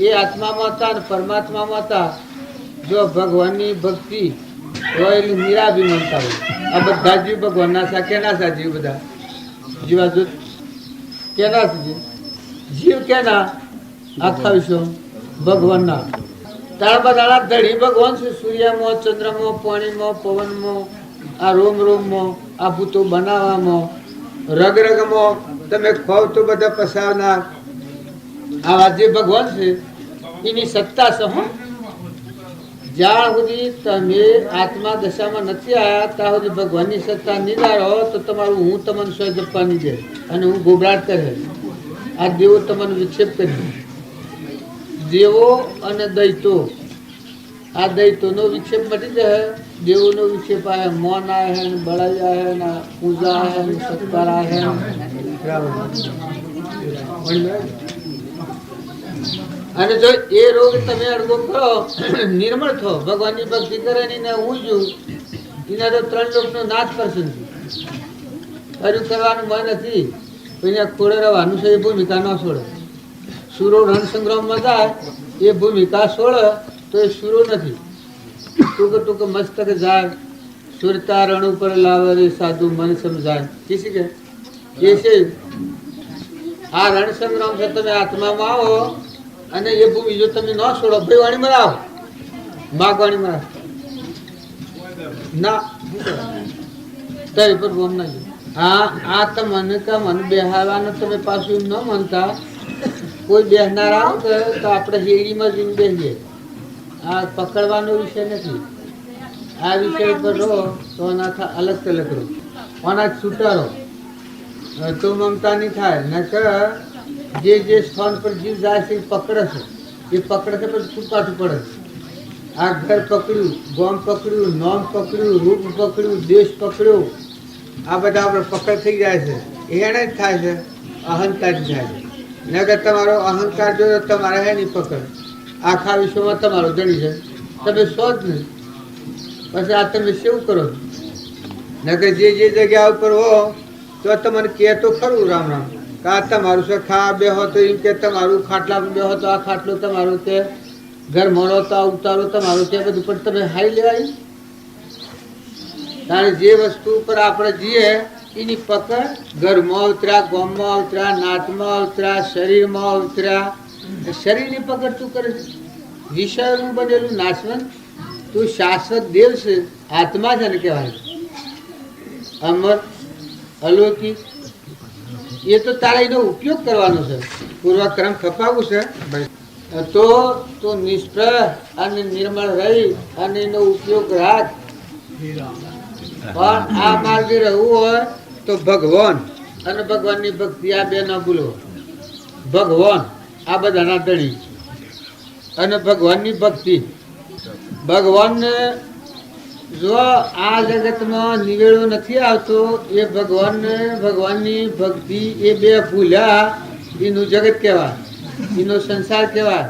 એ આત્મામાં હતા ને પરમાત્મામાં હતા. જો ભગવાનની ભક્તિ હોય એટલે નિરાભિમાનતા હોય. આ બધા જીવ ભગવાનના સા કેના સા જીવ બધા જીવા જો કેના જીવ કેના આખા વિશ્વ ભગવાનના. તારા બધા ધડી ભગવાન છે. સૂર્યમાં, ચંદ્રમાં, પાણીમાં, પવનમાં, આ રોમ રોમમાં, આ ભૂતો બનાવવામાં, રગ રગમાં તમે ખોવ તો બધા પસાવનાર આવા જે ભગવાન છે એની સત્તા છે. હો જ્યાં સુધી તમે આત્મા દશામાં નથી આવ્યા ત્યાં સુધી ભગવાનની સત્તા નિધારો તો તમારું હું તમને સ્વ જપવાની દે અને હું ગોબરાટ કરે. આ દેવો તમને વિક્ષેપ કરી. દેવો અને દૈતો, આ દૈતોનો વિક્ષેપ મટી જાય. દેવોનો વિક્ષેપ આવે, મૌન આવે, બળાઈ આવે, પૂજા આવે, સત્કાર આવે. અને જો એ રોગ તમે અડગો કરો નિર્મળ થો ભગવાનની ભક્તિ કરે ને હું છું એના તો ત્રણ લોકનો નાશ કરશે. કર્યું કરવાનું મન નથી અહીંયા ખોડે રહેવાનું છે. એ ભૂમિકા ન છોડે. સુરો રણ સંગ્રામમાં જાય એ ભૂમિકા છોડે તો એ સુરો નથી. ટૂંક મસ્તક જાય સુરતા રણ ઉપર લાવે રે સાધુ મન સમજાય. કિસી કે એ છે આ રણ સંગ્રામ છે. તમે આત્મામાં આવો અને એ ભૂમિ જો તમે ન છોડો ભાઈ વાણી મરાવો માગવાણી મરાવ ના તઈ પર બોમ ના. હા આ તમને કે મને બેહારવાનું તમે પાછું ન માનતા. કોઈ બેહનાર આવે તો આપણે શેરીમાં જઈને બેસીએ. આ પકડવાનો વિષય નથી. આ વિષય પર રહો તો આના અલગ અલગ રહો, આના છૂટા રહો તો મમતા નહીં થાય. નકર જે સ્થાન પર જીવ જાય છે એ પકડે છે. એ પકડે છે પછી છૂપાઠું પડે છે. આ ઘર પકડ્યું, ગામ પકડ્યું, નામ પકડ્યું, રૂપ પકડ્યું, દેશ પકડ્યો, આ બધા આપણે પકડ થઈ જાય છે. એને જ થાય છે અહંકાર જ થાય છે. નગર તમારો અહંકાર જો તમારે હે નહીં પકડ. આખા વિશ્વમાં તમારો જણી છે તમે સો જ નહીં. પછી આ તમે શું કરો નગર જે જગ્યા ઉપર હો તો તમને કહે તો ખરું રામ રામ કે આ તમારું છે. ખા બેહો તો એમ કે તમારું, ખાટલા બેહો તો આ ખાટલો તમારું, કે ઘર મળો તો આ ઉતારો તમારું, કે બધું પણ તમે હાઈ લેવાય. તારે જે વસ્તુ ઉપર આપણે જઈએ એની પકડ ઘરમાં ઉતર્યા, ગામમાં ઉતર્યા, નાતમાં ઉતર્યા, શરીરમાં ઉતર્યા. શરીરની પકડ તું કરે છે. વિષયનું બનેલું નાશવંત તું શાશ્વત દેવ છે. આત્મા છે ને કહેવાય અમર અલૌકિક. એ તો તારે એનો ઉપયોગ કરવાનો છે. પૂર્વક્રમ ખપાવવું છે તો તું નિષ્ફળ અને નિર્મળ રહી અને એનો ઉપયોગ રાખ. પણ આ માર્ગે રહેવું હોય તો ભગવાન અને ભગવાનની ભક્તિ આ બે ના ભૂલો. ભગવાન આ બધાના ધણી અને ભગવાનની ભક્તિ. ભગવાનને જો આ જગતમાં નિવેડો નથી આવતો એ ભગવાનને ભગવાનની ભક્તિ એ બે ભૂલ્યા એનું જગત કહેવાય, એનો સંસાર કહેવાય.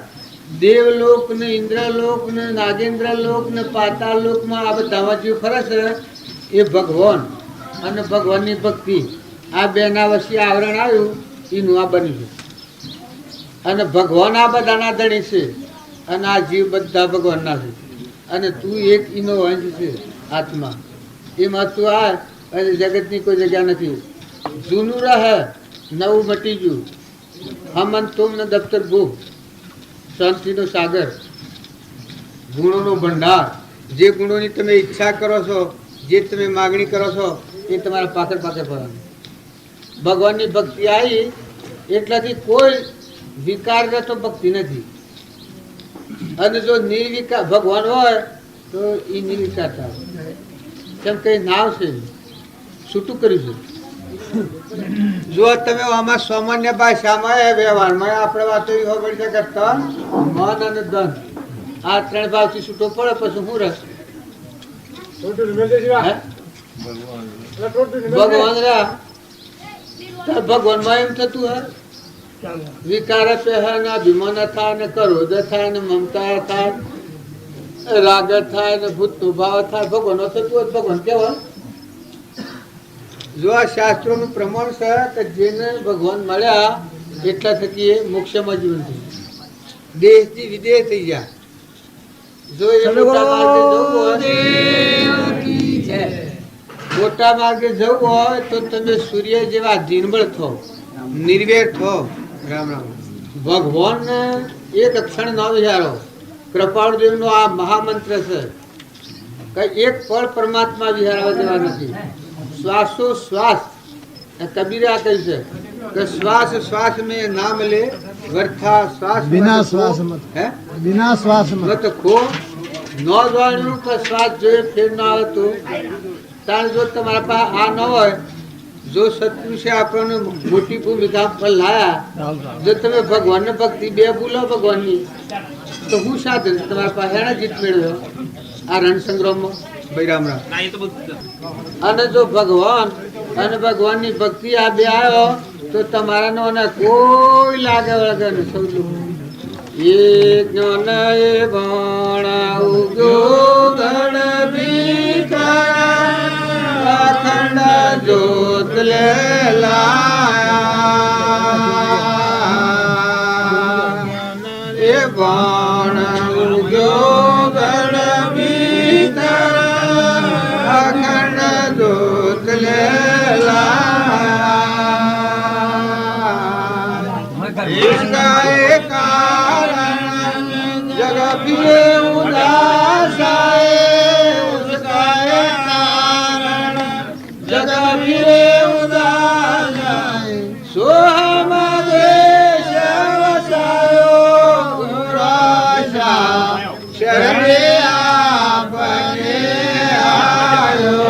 દેવલોક ને ઇન્દ્રલોક ને નાગેન્દ્રલોક ને પાતાળલોકમાં આ બધામાં જે ફરે છે એ ભગવાન અને ભગવાનની ભક્તિ આ બેના વચ્ચે આવરણ આવ્યું એનું આ બન્યું છે. અને ભગવાન આ બધાના ધણી છે અને આ જીવ બધા ભગવાનના છે અને તું એક એનો અંશ છે આત્મા. એમાં તું આ અને જગતની કોઈ જગ્યા નથી. જૂનું રહે નવું મટી ગયું. હમન તુમ ને દફતર ભૂખ શાંતિનો સાગર ગુણોનો ભંડાર. જે ગુણોની તમે ઈચ્છા કરો છો જે તમે માગણી કરો છો એ તમારા પાછળ પાછળ ફરવાનું. ભગવાનની ભક્તિ આવી એટલાથી કોઈ વિકાર તો ભક્તિ નથી. અને જો નિર્વિકાર ભગવાન હોય તો એ નિર્વિકાર થાય. કેમ કે નાવ છે છૂટું કર્યું છે. જો તમે આમાં સામાન્ય ભાષામાં વ્યવહારમાં આપણે વાતો એવી ખબર છે કે તન મન અને ધન આ ત્રણ ભાવથી છૂટો પડે પછી શું રસ ભગવાન ભગવાનમાં એમ થતું હે વિકાર થાય ને અભિમાન થાય ને ક્રોધ થાય ને મમતા થાય રાગ થાય ને ભૂત ભાવ થાય. ભગવાન થતું હોય ભગવાન કેવા. જો આ શાસ્ત્રોનું પ્રમાણ છે કે જેને ભગવાન મળ્યા એટલા થકી એ મોક્ષમાં જીવન થઈ દેશથી વિદેશ થઈ ગયા. જો એ મોટા માર્ગે જવું હોય તો તમે સૂર્ય જેવા નિર્મળ થો નિર્વેર થો. રામ રામ. ભગવાન એક ક્ષણ ન વિચારો. કૃપાળુદેવ નો આ મહામંત્ર છે કે એક પળ પરમાત્મા વિચારવા જેવા નથી. શ્વાસો શ્વાસ કબીરે આ કહ્યું છે કે શ્વાસ શ્વાસ में नाम ले व्यर्था श्वास बिना श्वास मत है बिना श्वास मत મત ખો. ન જાણ્યું કે શ્વાસ જોઈએ ફેર ના આવે તો તાણ જો તમારા પાસે આ ન હોય જો શત્રુ છે આપણને મોટી ભૂમિકા પર લાયા જો તમે ભગવાનને ભક્તિ બે ભૂલો ભગવાનની તો હું સાધન તમારા પાસે એના જીત મેળવ્યો આ રણસંગ્રામમાં. ભાઈ રામ રામ. અને જો ભગવાન અને ભગવાનની ભક્તિ આ બે આવ્યો તો તમારા નો કોઈ લાગે વળગે ને સૌ એક જ્ઞાન એ ભણાવું ગણ ભીખા અખંડ જ્યોત લે લાયા એ ભણાવું ગણ ભીખા અખંડ જ્યોત લે લાયા इसका एक कारण जग फिरे उदास आए उसका एक कारण जग फिरे उदास आए सो हम देश वसायो गुराशा शरणे आपने आयो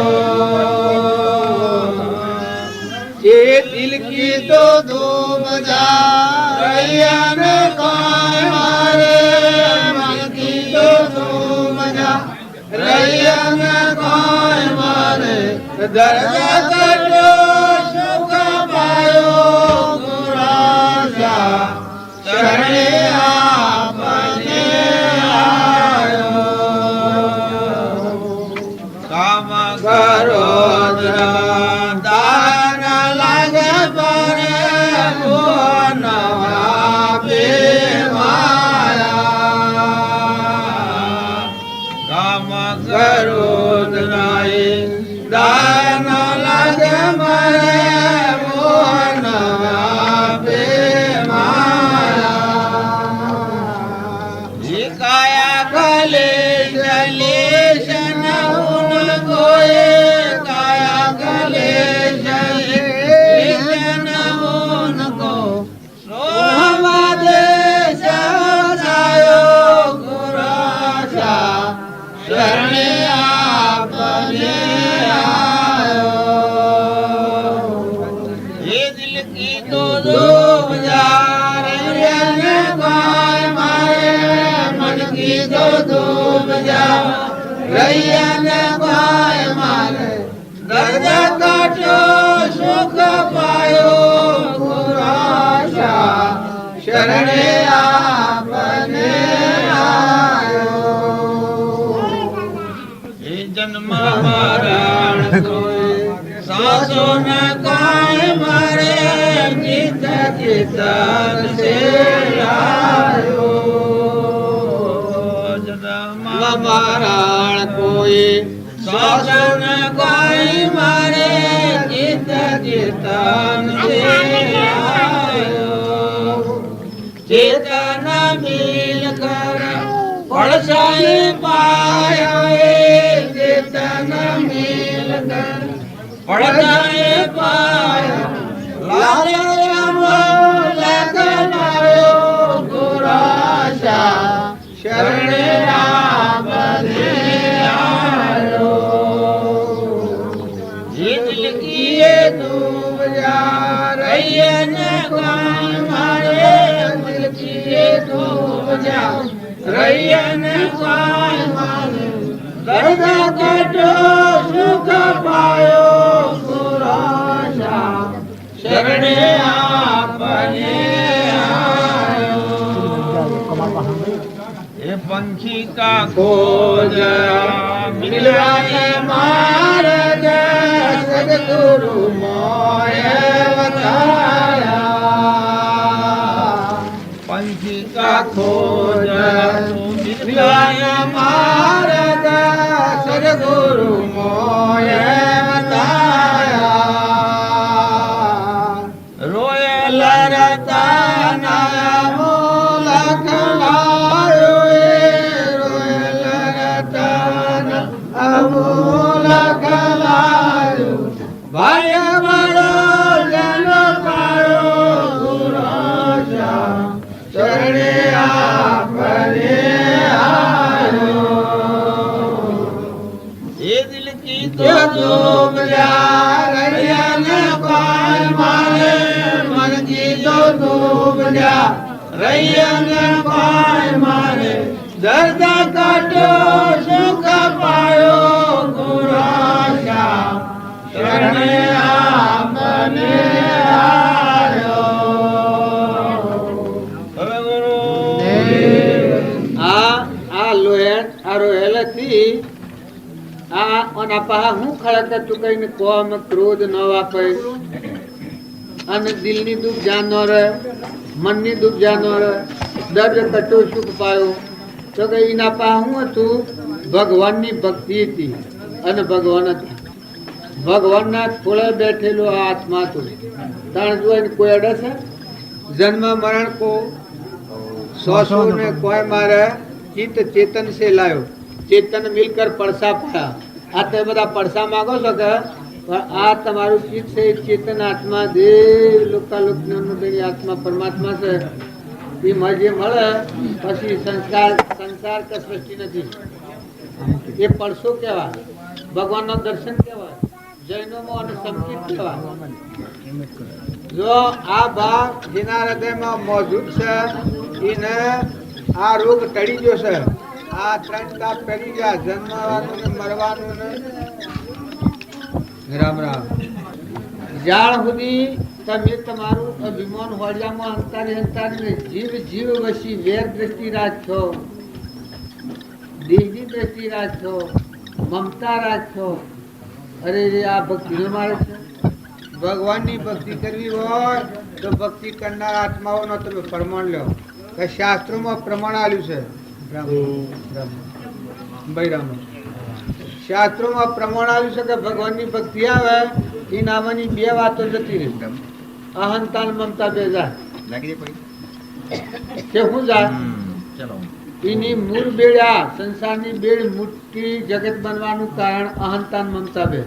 ये दिल की तो धूम जा દર્દ કરજો સુખ પાયો ગુરાશા શરણે આપને આયો કામ કરો દાન લાગે પરે મોન આપે માયા કામ કરો દાન લાગે મને મોન આપે માયા કાયા ગલે જલે શનઉન ગોએ કાયા ગલે જલે શનઉન ગો સોહમા દેશ વસાયો ગુરાશા શરણે આપને દર્દ કાટો સુખ પાયો ગુરાશા શરણે આપને જન્મ મરણ કોઈ સાસો ન કાય મારે ચિત ચિતન સે આયો જન્મ મરણ કોઈ સાસો ન કાય મારે ચિત ચિતન સે આયો ચેતન મિલ કર પડસાએ પાયા ચેતન મિલ કર પડસાએ પાયા લગનાયો ગુરાશા શરણે આમને આયો જીત કીએ તું જા રૈયન કાય મારે દિલ કીએ તું જા રૈયન કાય મારે દર્દ કાટો સુખ પાયો ગુરાશા શરણે આપને આયો એ પંખી કા ખોજ મિલાય માર્ગ સદગુરુ મોય વતાયા પંખી કા ખોજ મિલાય માર્ગ સદગુરુ મોય વતાયા રોયલ રતના મોલક લાયો રોયલ રતના અમૂલક લાયો ભાય મારો જન પાયો ગુરાશા શરણે આપને આયો એ દિલ કી તો ડૂબ જા રૈયન કાય મારે મન કી તો ડૂબ જા રૈયન કાય મારે દર્દ કાટો સુખ પાયો ગુરાશા શરણે આપને આયો હવે ગુરુ આ લોહેટ આ રોહેલથી આ ઓના પા હું ખળક તું કઈને કોમ ક્રોધ ન વાપે અને દિલની દુઃખ જાનો રહે મનની દુઃખ જાનો રહે દર્દ કટો સુખ પાયો તો કે એના પા હું હતું ભગવાનની ભક્તિ હતી અને ભગવાન હતા ભગવાનના ખોળે બેઠેલો આ આત્મા હતો તાણ જોઈને કોઈ અડે છે જન્મ મરણ કો सौ ने कोई मारे चित चेतन से लायो चेतन मिलकर પડસા પાયા આ તે બધા પડસા માંગો છો કે આ તમારું ચિત્ત છે ચેતન આત્મા દેવ લોકાલોક ની આત્મા પરમાત્મા છે એ મજે મળે પછી સંસાર કે સૃષ્ટિ નથી એ પડસો કહેવાય ભગવાનનું દર્શન કહેવાય જૈનોમાં અને સંકિત કહેવાય જો આ ભાગ જેના હૃદયમાં મોજૂદ છે એને આ રોગ ટળી ગયો છે આ ત્રણ તાપ પડી ગયા જન્મવાનું ને મરવાનું ને રામ રામ જ્યાં સુધી તમે તમારું અભિમાન હોડિયામાં અંતારે જીવ જીવ વસી વેર દ્રષ્ટિ રાખશો દેહની દ્રષ્ટિ રાખશો મમતા રાખશો અરે આ ભક્તિનો માર્ગ છે ભગવાનની ભક્તિ કરવી હોય તો ભક્તિ કરનાર આત્માઓનો તમે પ્રમાણ લો કે શાસ્ત્રોમાં પ્રમાણ આપ્યું છે શાસ્ત્રોમાં પ્રમાણ આપ્યું છે કે ભગવાનની ભક્તિ આવે એ નામની બે વાતો જતી રહી અહંતા મમતા બે જાય કે હું જાય એની મૂળ બેડા સંસારની બેડ મોટી જગત બનવાનું કારણ અહંતા મમતા બે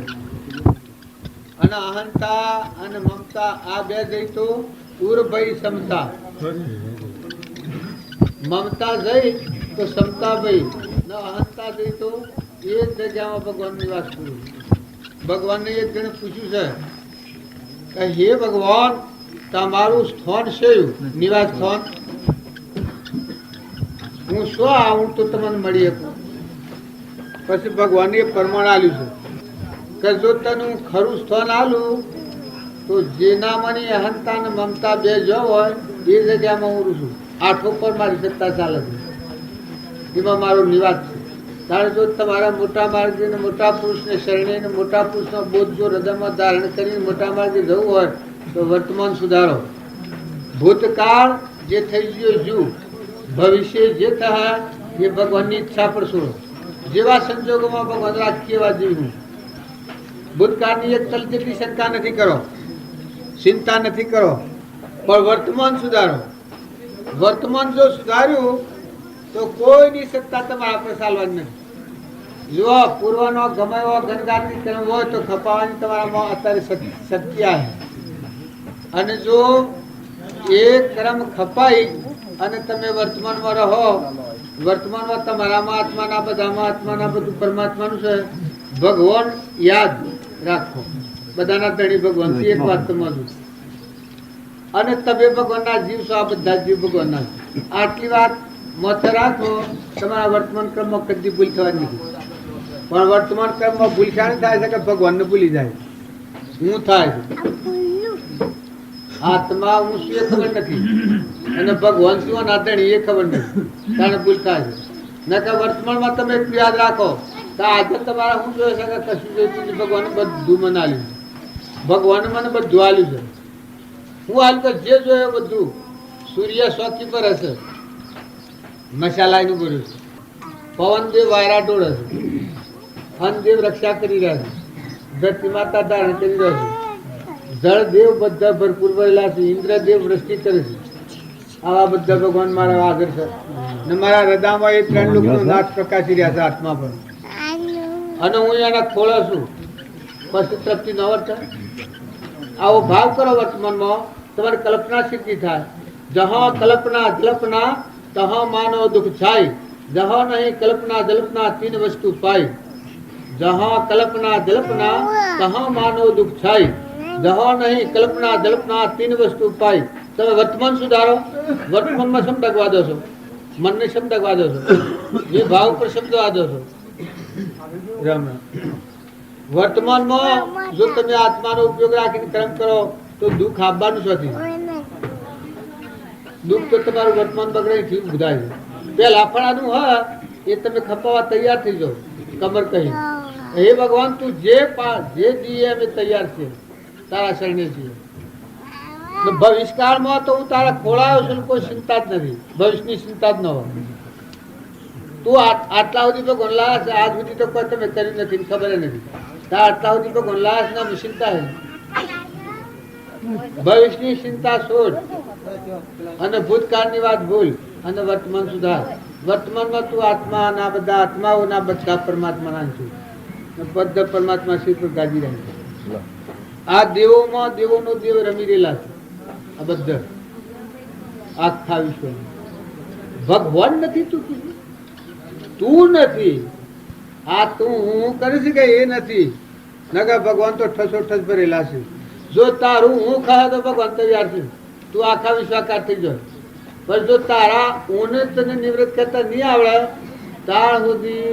અને અહંતા અને મમતા આ બે જઈ તો ઉર્ભય સમતા મમતા જઈ તો સમતા ભાઈ ન અહંતા જઈ તો એ જગ્યામાં ભગવાન નિવાસ કર્યું ભગવાનને એક જણે પૂછ્યું છે કે હે ભગવાન તમારું સ્થાન છે નિવાસ સ્થાન હું શું આવું તો તમને મળી શકું પછી ભગવાને પ્રમાણ આલ્યું છે કે જો તને હું ખરું સ્થાન આલું તો જેનામાંની અહંતા અને મમતા બે જો હોય એ જગ્યામાં હું છું આઠો પર મારી સત્તા ચાલે છે એમાં મારો નિવાસ છે તારે જો તમારા મોટા માર્ગે ને મોટા પુરુષને શરણે ને મોટા પુરુષનો બોધ જો હૃદયમાં ધારણ કરીને મોટા માર્ગે જવું હોય તો વર્તમાન સુધારો. ભૂતકાળ જે થઈ ગયો જુ, ભવિષ્ય જે થાય એ ભગવાનની ઈચ્છા પર છોડો. જેવા સંજોગોમાં ભગવાન રાખીએ એવા જીવવું. ભૂતકાળની એક તલ જેટલી શંકા નથી કરો, ચિંતા નથી કરો, પણ વર્તમાન સુધારો. વર્તમાન જો સુધાર્યું તો કોઈની સત્તા તમારા પર ચાલવાની નથી. જો પૂર્વનો ગમે એવો ગણગારની કર્મ હોય તો ખપાવવાની તમારામાં અત્યારે શક્તિ આવે. અને જો એ કર્મ ખપાઈ અને તમે વર્તમાનમાં રહો, વર્તમાનમાં તમારામાં આત્માના બધામાં આત્માના બધું પરમાત્માનું છે. ભગવાન યાદ રાખો, બધાના ધણી ભગવાન. એક વાત તમારું, અને તમે ભગવાનના જીવ છો, આ બધા જીવ ભગવાનના. આટલી વાત મત રાખો. તમારા વર્તમાન ક્રમમાં કદી ભૂલ થવાની નથી. પણ વર્તમાન ક્રમમાં ભૂલ ક્યાં થાય છે કે ભગવાનને ભૂલી જાય. હું થાય છે આત્મા હું શું એ ખબર નથી, અને ભગવાન શું નાતણી એ ખબર નથી. કારણ ભૂલ થાય છે. નકર વર્તમાનમાં તમે એટલું યાદ રાખો તો આજે તમારા શું જોયું છે કે કશું જોઈતું નથી. ભગવાને બધું મને આલ્યું, ભગવાને મને બધું આલ્યું છે. હું હાલ તો જે જોયું બધું. સૂર્ય ચોકી પર હશે, મસાલાનું ભર્યું છે. પવનદેવ વાયરા ડોળ હશે, અન્નદેવ રક્ષા કરી રહ્યા છે, ધરતી માતા ધારણ કરી રહ્યા છે, જળદેવ બધા ભરપૂર ભરેલા છે, ઇન્દ્રદેવ વૃષ્ટિ કરે છે. આવા બધા ભગવાન મારા આગળ છે. ને મારા હૃદયમાં એ ત્રણ લોકનો નાથ પ્રકાશી રહ્યા છે આત્મા પર. અને હું એના ખોળો છું. પછી તૃપ્તિ ન વર્તે. આવો ભાવ કરો વર્તમાનમાં, તમારી કલ્પના સિદ્ધિ થાય. જહા કલ્પના જલ્પના તહા માનો દુઃખ છાય, જહા નહીં કલ્પના જલ્પના તીન વસ્તુ પાય. જહા કલ્પના જલ્પના તહા માનો દુઃખ છાય, જહા નહીં કલ્પના જલ્પના તીન વસ્તુ પાય. તમે વર્તમાન સુધારો. વર્તમાનમાં સમટકવા દો છો, મનને સમટકવા દો છો, જે ભાવ પર સમજવા દો છો. રામ રામ. વર્તમાનમાં જો તમે આત્માનો ઉપયોગ રાખીને કર્મ કરો તો દુઃખ આપવાનું નથી. દુઃખ તો તમારું વર્તમાન બગડે બુધાય છે. પેલા ફળાનું હોય એ તમે ખપાવવા તૈયાર થઈ જાઓ. કમર કહી, હે ભગવાન તું જે દીએ અમે તૈયાર છે, તારા શરણે છીએ. ભવિષ્યકાળમાં તો હું તારા ખોળાયો છું, કોઈ ચિંતા જ નથી. ભવિષ્યની ચિંતા જ ન હોય. તું આટલા સુધી તો ગોનલાસ, આજ સુધી તો કોઈ તમે કર્યું નથી, ખબર નથી. આટલા સુધી તો ગોનલાસ ના ચિંતા છે. ભવિષ્યની ચિંતા છોડ અને ભૂતકાળની વાત ભૂલ અને વર્તમાન સુધાર. વર્તમાનમાં તું આત્માના બધા આત્માઓના બધા પરમાત્માના છું. બધા પરમાત્મા શ્રી પર ગાજી રહ્યા છે. આ દેવોમાં દેવોનો દેવ રમી રહેલા છે. આ બધા આખા વિશ્વ ભગવાન નથી. તું નથી. આ તું હું કરીશ કે એ નથી. નગર ભગવાન તો ઠસોઠસ ભરેલા છે. જો તારું હું ખાય તો ભગવાન તૈયાર છે. તું આખા વિશ્વાકાર થઈ જાય. પણ જો તારા ઊને તને નિવૃત્ત કરતા નહીં આવડે ત્યાર સુધી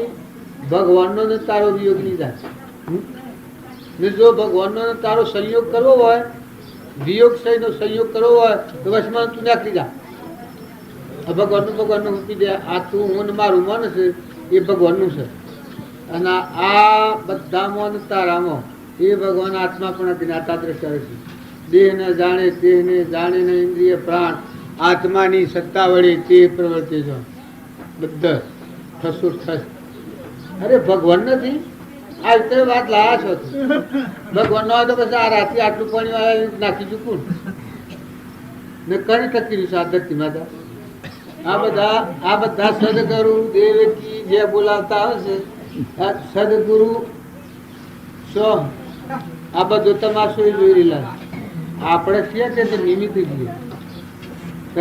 ભગવાનનો ને તારો વિયોગ નહીં જાય. ને જો ભગવાનનો ને તારો સંયોગ કરવો હોય, વિયોગ સહીનો સંયોગ કરવો હોય તો વશમાં તું નાખી જા. ભગવાનનું મૂકી દે. આ તું હું મારું મન છે એ ભગવાનનું છે. અને આ બધામાં ને તારામાં એ ભગવાન આત્મા પણ જ્ઞાતા દ્રષ્ટા છે. દેહને જાણે, દેહને જાણે ને ઇન્દ્રિય પ્રાણ આત્માની સત્તા વડે તે પ્રવર્તે છે. બધા ઠસુર ઠસ. અરે ભગવાન નથી. આ રીતે વાત લાયા છો. ભગવાન ન હોય તો પછી આ રાત્રે આટલું પાણી નાખી ચૂકું ને કરી થકી છે. આ ધરતી માતા આ બધા સદગુરુ દેવકી જે બોલાવતા આવે છે, સદગુરુ સો આ બધું તમારું જોઈ રહેલા. આપણે છીએ કે નિમિત્ત છીએ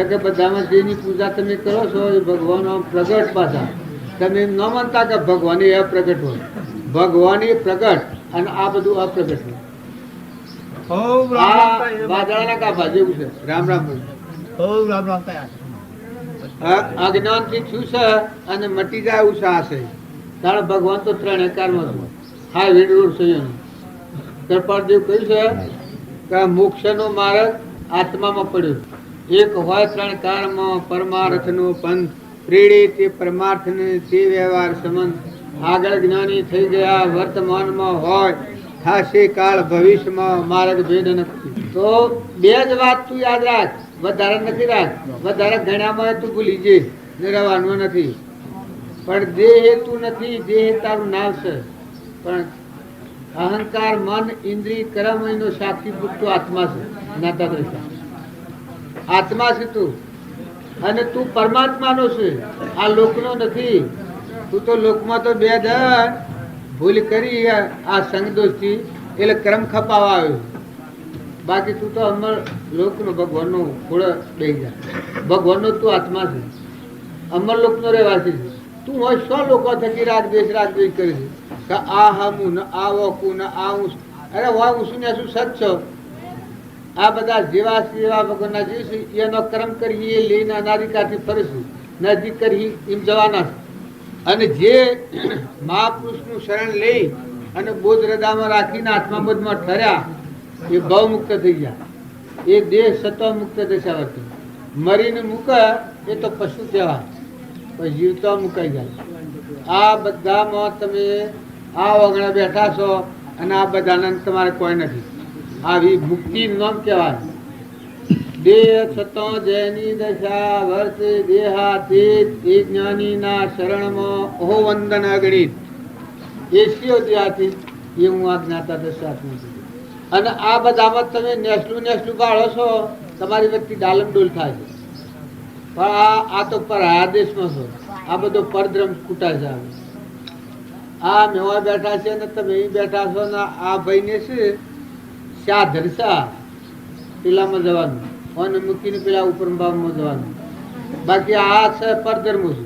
કે બધામાં જેની પૂજા તમે કરો છો એ ભગવાન પ્રગટ પાછા. તમે એમ ન માનતા કે ભગવાન એ અપ્રગટ હોય. ભગવાન એ પ્રગટ અને આ બધું અપ્રગટ હોય. આ વાદળાના કાભા જેવું છે. રામ રામ. અજ્ઞાનથી થયું છે અને મટી જાય એવું છે. કારણ ભગવાન તો ત્રણ એકારમાં છે. હા વેડરૂર સંયમ કૃપાળદેવ કહ્યું છે કે મોક્ષનો માર્ગ આત્મામાં પડ્યો. એક હોય ત્રણ કાળમાં પરમાર્થનો પંથ, પ્રેરે તે પરમાર્થને તે વ્યવહાર સંબંધ, આગળ જ્ઞાની થઈ ગયા, વર્તમાનમાં હોય, થાશે કાળ ભવિષ્યમાં માર્ગ ભેદ નથી. તો બે જ વાત તું યાદ રાખ, વધારે નથી રાખ. વધારે ગણ્યામાં તું ભૂલી જઈ ને રહેવાનું નથી. પણ દેહ તું નથી, દેહ તારું નામ છે. પણ અહંકાર, મન, ઇન્દ્રિય, કર્મ એનો સાક્ષી પૂરતો આત્મા છે. જ્ઞાતા દ્રષ્ટા આત્મા છે તું, અને તું પરમાત્માનો છે, આ લોકનો નથી. તું તો લોકમાં તો બે ધર ભૂલ કરી આ સંગ દોસ્તી એટલે કર્મ ખપાવા આવ્યો. બાકી તું તો અમર લોકનો ભગવાનનો ખોળો બેસી જા. ભગવાનનો તું આત્મા છે, અમર લોકનો રહેવાસી છે. તું હોય 100 લોકો થકી રાગ દ્વેષ કરે છે કે આ હમું ને આ વોકું ને આ હું. અરે હોય હું શું ને શું સચ છો. આ બધા જેવા સેવા ભગવાનના જીવ છે એનો કર્મ કરી એ લઈને અનાદિકાળથી ફરશું, નજીક કરી એમ જવાના છે. અને જે મહાપુરુષનું શરણ લઈ અને બોધ હૃદયમાં રાખીને આત્માબોધમાં ઠર્યા એ ભવ મુક્ત થઈ ગયા. એ દેહ સત્વ મુક્ત દશા વર્તે. મરીને મૂકે એ તો પશુ કહેવાય, પણ જીવતા મુકાઈ જાય. આ બધામાં તમે આ ઓગણે બેઠા છો અને આ બધાને તમારે કોઈ નથી. આવી મુક્તિ નામ કહેવાય. દેહ છતાં જેની દશા વર્તે દેહાતીત એ જ્ઞાનીના શરણમાં ઓહો વંદન અગણિત. એ શિવ દેહાતી એ હું આ જ્ઞાતા દશાત્મક છું. અને આ બધામાં તમે નેસલું બાળો છો, તમારી વ્યક્તિ ડાલમડોલ થાય છે. પણ આ તો પર આદેશમાં છો. આ બધો પરદ્રમ કૂટા છે. આ મેવા બેઠા છે ને તમે બેઠા છો ને આ ભાઈને છે શા ધરસા પેલામાં જવાનું અને મૂકીને પેલા ઉપર ભાવમાં જવાનું. બાકી આ છે પરધર્મો છે.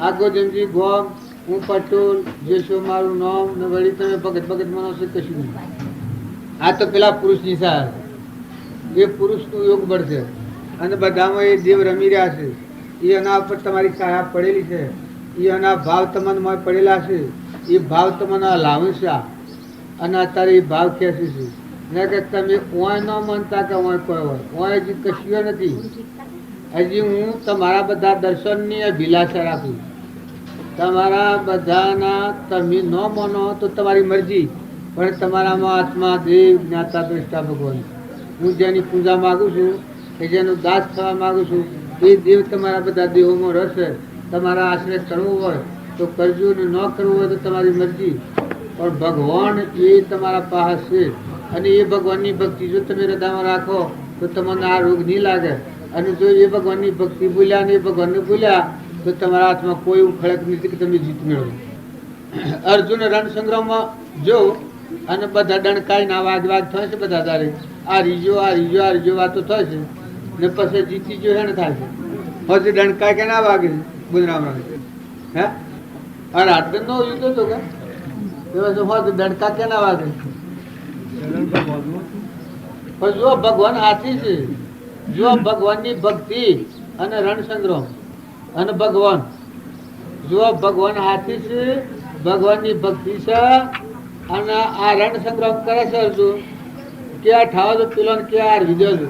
આ ગોજમજી ગોમ, હું પટોલ, જેસો મારું નામ ને વળી તમે ભગત માનો છો કશું નહીં. આ તો પેલા પુરુષની સાર, એ પુરુષનું યોગ બળ છે. અને બધામાં એ દેવ રમી રહ્યા છે. એ એના ઉપર તમારી કાયા પડેલી છે. એ એના ભાવ તમારામાં પડેલા છે. એ ભાવ તમારા લાવશે અને અત્યારે એ ભાવ ખેંચે છે. ને કે તમે ઓય ન માનતા કે ઓય કોઈ હોય, ઓય હજી કશું નથી. હજી હું તમારા બધા દર્શનની અભિલાષા રાખું. તમારા બધાના તમે ન માનો તો તમારી મરજી, પણ તમારામાં આત્મા દેવ જ્ઞાતા દ્રષ્ટા ભગવાન હું જેની પૂજા માગું છું, કે જેનું દાસ થવા માગું છું, એ દેવ તમારા બધા દેહોમાં રહેશે. તમારા આશ્રય કરવો હોય તો કરજો, ને ન કરવું હોય તો તમારી મરજી. પણ ભગવાન એ તમારા પાસે છે. અને એ ભગવાનની ભક્તિ જો તમે હૃદયમાં રાખો તો તમને આ રોગ નહીં લાગે. અને જો એ ભગવાનની ભક્તિ ભૂલ્યા ને એ ભગવાનને ભૂલ્યા તો તમારા હાથમાં કોઈ એવું ખડક નથી કે તમે જીત મેળવો. અર્જુન રણ સંગ્રામમાં જો અને બધા ડણકાઈ ના વાગ થાય છે. બધા તારે આ રીજો વાતો થાય છે ને પછી જીતી જો હેને થાય છે. પછી ડણકાય કે ના વાગે બુધરામ હે અરે આટલે નો યુદ્ધ હતો કે ડણકા કે ના વાગે. પણ જો ભગવાન હાથી છે, જો ભગવાનની ભક્તિ અને રણ સંગ્રામ અને ભગવાન, જો ભગવાન હાથી છે, ભગવાનની ભક્તિ છે અને આ રણ સંગ્રામ કરે છે. અર્જુન ક્યાં ઠાવો તો પેલો ક્યાં વિજય છે.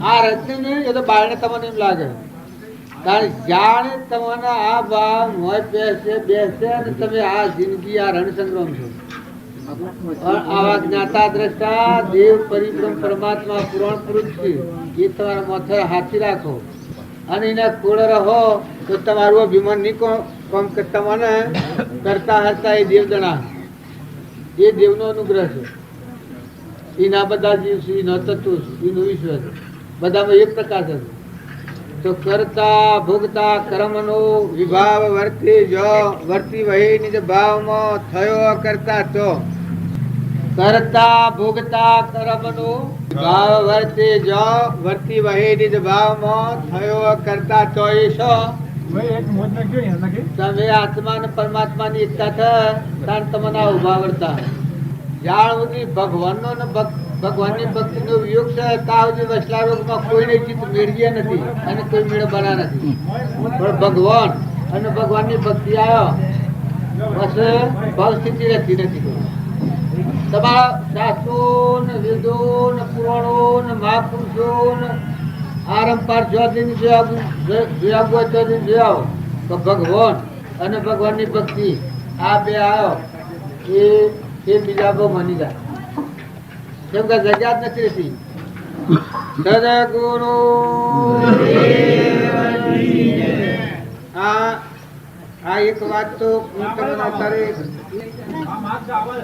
આ રચને નહીં એ તો બાળને તમને એમ લાગે કારણ જાણે તમને આ ભાવ મોય બેસે અને તમે આ જિંદગી આ રણ સંગ્રામ છો. આવા જ્ઞાતા દ્રષ્ટા દેવ પરિબ્રહ્મ પરમાત્મા પુરાણ પુરુષ છે. એ તમારા માથે હાથી રાખો અને એના કોળ રહો તો તમારું અભિમાન નહીં કોમ કે તમને કરતા હરતા એ દેવ જણા, એ દેવનો અનુગ્રહ છે. એના બધા જીવ છે, એનો તત્વ છે, એનું ઈશ્વર બધામાં એક પ્રકાર છે. તો કરતા ભોગતા કર્મનો વિભાવ વર્તી વહી નિજ ભાવમાં થયો કરતા તો કરતા ભોગતા કર્મનો ભાવ વર્તી વહી નિજ ભાવમાં થયો કરતા તો એ તમે આત્મા ને પરમાત્મા ની એકતા થાય તમને ઉભા વર્તા. જ્યાં સુધી ભગવાનનો ને ભગવાનની ભક્તિનો વિયોગ છે ત્યાં સુધી વસલા રોગમાં કોઈને ચિત્ત મેળવીએ નથી અને કોઈ મેળવવાના નથી. પણ ભગવાન અને ભગવાનની ભક્તિ આવ્યો પછી ભાવ સ્થિતિ રહેતી નથી. તમારા શાસ્ત્રો ને વેદો ને પુરાણો ને મહાપુરુષો ને આરંપાર જોયા હોય તો જોયા તો ભગવાન અને ભગવાનની ભક્તિ આ બે આવ્યો એ બીજા બહુ માની જાય. કેમ કે જગ્યા જ નથી રહેતી. સદગુરુ આ એક વાત તો હું તમને અત્યારે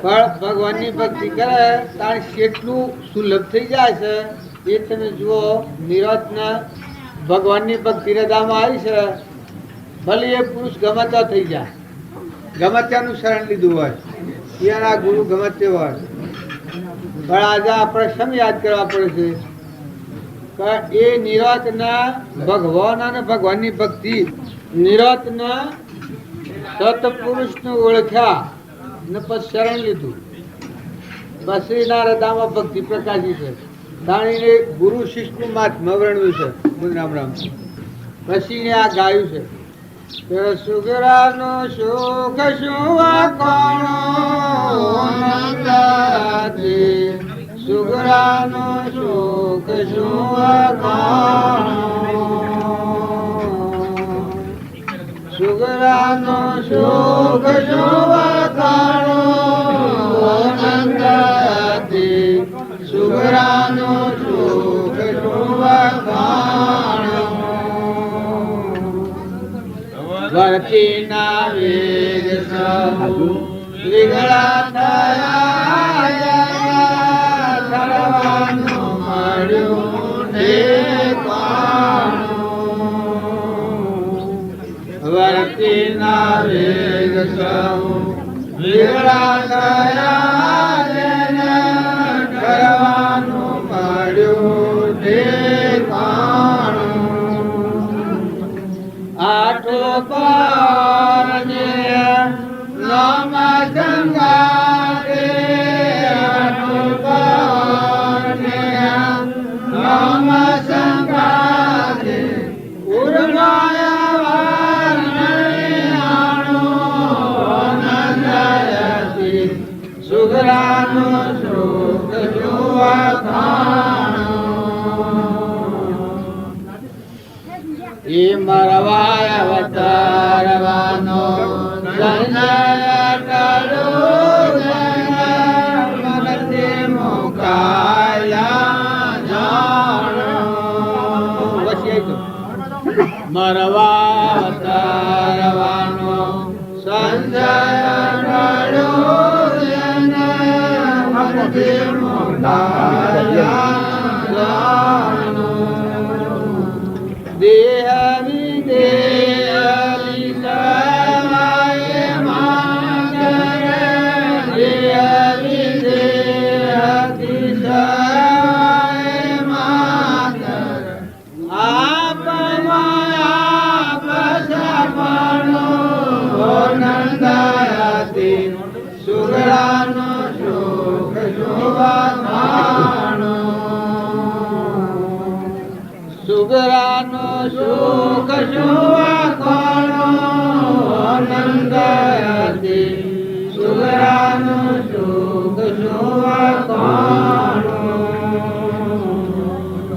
પણ ભગવાનની ભક્તિ કરે તારે કેટલું સુલભ થઈ જાય છે એ તમે જુઓ. નિરતના ભગવાનની ભક્તિ હૃદયમાં આવી છે, ભલે એ પુરુષ ગમે ત્યાં થઈ જાય, ગમે ત્યાંનું શરણ લીધું હોય, એના ગુરુ ગમે તે હોય, પણ આજે આપણે શમ યાદ કરવા પડે છે કે એ નિરતના ભગવાન અને ભગવાનની ભક્તિ નિરતના સતપુરુષને ઓળખ્યા ને પછી શરણ લીધું. બસરીના હૃદયમાં ભક્તિ પ્રકાશી છે. જાણીને ગુરુ શિષ્યનું મહાત્મા વર્ણવ્યું છે. રામ રામ. પછી આ ગાયું છે કે સુગરાનો સુખ સુવાકોણો નંદાથી, સુગરાનો સુખ સુવાકોણો, સુગરાનો સુખ સુવાકોણો નંદાથી, સુગરાનો સુખ સુવાકોણો. વર્તીના વેદ સહુ વિગળા થયા, સર્વાનું મળ્યું ઠેકાણું. વર્તીના વેદ સહુ વિગળા થયા, સર્વાનું મળ્યું ઠેકાણું. આઠો પારને નામ ગંગારે, આઠો પારને નામ સંગારે, ઉર્માયા વારણિયાણો નંદયતી, સુગરાનો સુખ સુવાખાણો. એ મરવાય અવતારવાનો સંજય કરું મનતે મુકાયા જાણો. મરવા અવતારવાનો સંજય કરું મનતે મુકાયા જાણો. દેહ વિદેહ વિસવાય માંગરે, દેહ વિદેહ વિસવાય માંગરે, આપ માયા પસપણો નંદાયતી, સુગરાનો સુખ સુવાખાણો. સુગરાનો સુખ સુવાખાણો નંદાયતી, સુગરાનો સુખ સુવાખાણો.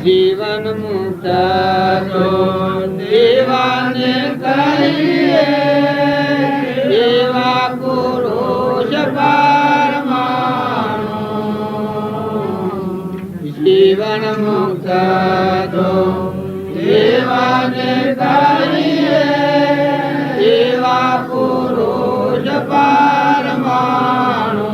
જીવન મુક્ત તો દેવાને કહીએ, એવા પુરુષ પરમાણુ. જીવન મુક્ત તો દેવાને કહીએ, એવા પુરુષ પરમાણુ.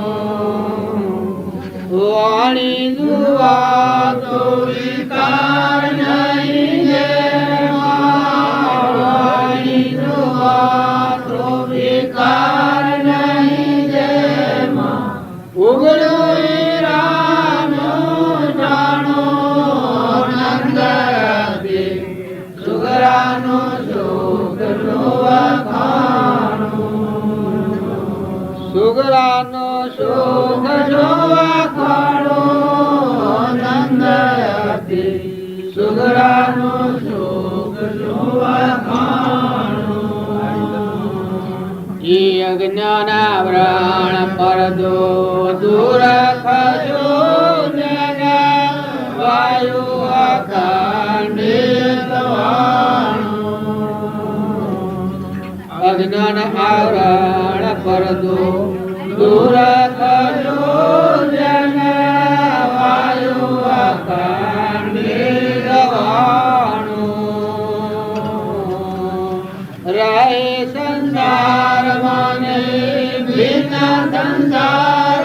વાણી દુઆ તો વિકાર નહીં છે, વાણી દુઆ તો વિકાર નહીં છે. ઉગડો હીરાનો જાણો નંદયતી, સુગરાનો સુખ સુવાખાણો. સુગરાનો સુખ સુવાખાણો નંદયતી, સુગરાનો સુખ સુવાખાણો. ઈ અજ્ઞાનાવરણ પરદો દૂર ખજો જગા, વાયુ અખંડિત વાણો. અજ્ઞાન મન આવરણ પરદો દૂર કરજો જન વાયુ અખંડિત વાણું રાય સંસાર મને ભિન્ન સંસાર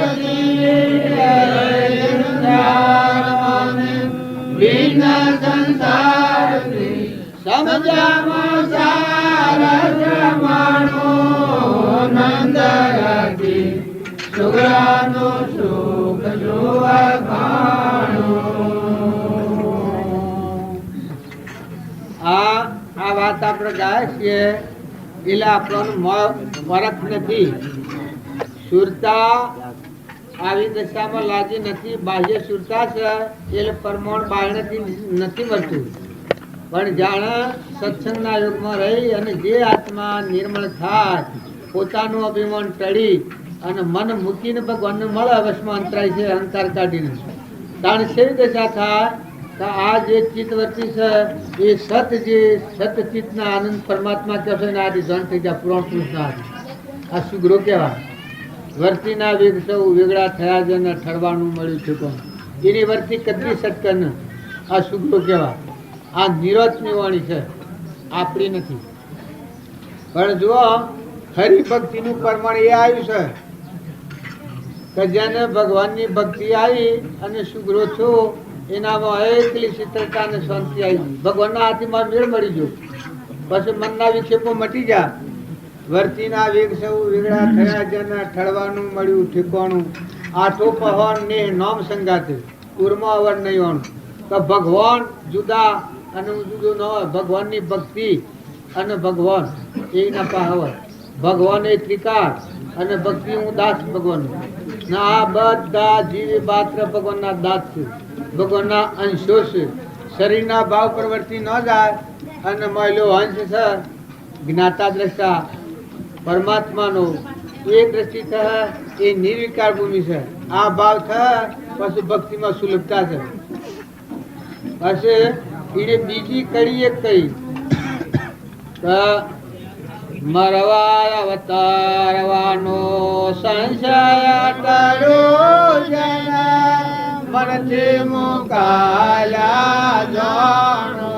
ભિન્ન સંસાર સમજામાં સાર જમાણો નંદરતી સુગ્રાનું સુખ જોવા આ વાત આપણે ગાય છીએ એટલે આપણને ફરક નથી. સુરતા આવી દશામાં લાગી નથી. બાહ્ય સુરતા છે એટલે પરમાણ બાહ્યથી નથી મળતું. પણ જાણે સત્સંગના યુગમાં રહી અને જે આત્મા નિર્મળ થાય, પોતાનું અભિમાન ટળી અને મન મૂકીને ભગવાનને મળે, વશમાં અંતરાય છે અહંકાર કાઢીને, કારણ સેવી દશા થાય તો આ જે ચિત્તવર્તી છે એ સતચિત્તના આનંદ પરમાત્મા કહેશે ને આદિ ધન થઈ જાય પુરાણ પુરુષના આ સુગ્રો કહેવાય. વર્તીના વેગ સૌ વેગળા થયા છે ને ઠરવાનું મળ્યું છે કોણ એની વર્તી કદી સટકન આ સુગ્રો કહેવાય. આ નિરોધની વાણી છે, આપણી નથી. પણ જુઓ ખરી ભક્તિનું પ્રમાણ એ આવ્યું છે કે જેને ભગવાનની ભક્તિ આવી અને સુગ્રો છો એનામાં એકલી શીતળતા અને શાંતિ આવી ગઈ. ભગવાનના હાથીમાં મેળ મળી ગયો. પછી મનના વિક્ષેપો મટી જાય. વર્તીના વેગ સૌ વેગળા થયા જેને ઠળવાનું મળ્યું ઠેકાણું. આઠો પહોણ ને નામ સંગાતે ઉર્મા અવર નહીં હોણ. તો ભગવાન જુદા અને જુદું ન હોય. ભગવાનની ભક્તિ અને ભગવાન એના પાહવર. ભગવાન એ ત્રિકાર અને ભક્તિ હું દાસ ભગવાન. ના આ બધા જીવી પાત્ર ભગવાનના દાસ છે, ભગવાનના અંશો છે. શરીરના ભાવ પ્રવૃત્તિ ન જાય અને મહિલો અંશ છે જ્ઞાતા દ્રષ્ટા પરમાત્માનો એ દ્રષ્ટિ થાય એ નિર્વિકાર ભૂમિ છે. આ ભાવ થાય પછી ભક્તિમાં સુલભતા છે. પછી એને બીજી કડી એક કહી મરવા અવતારવાનો સંશય ટળ્યો જન મનથી મુકાયા જાણો.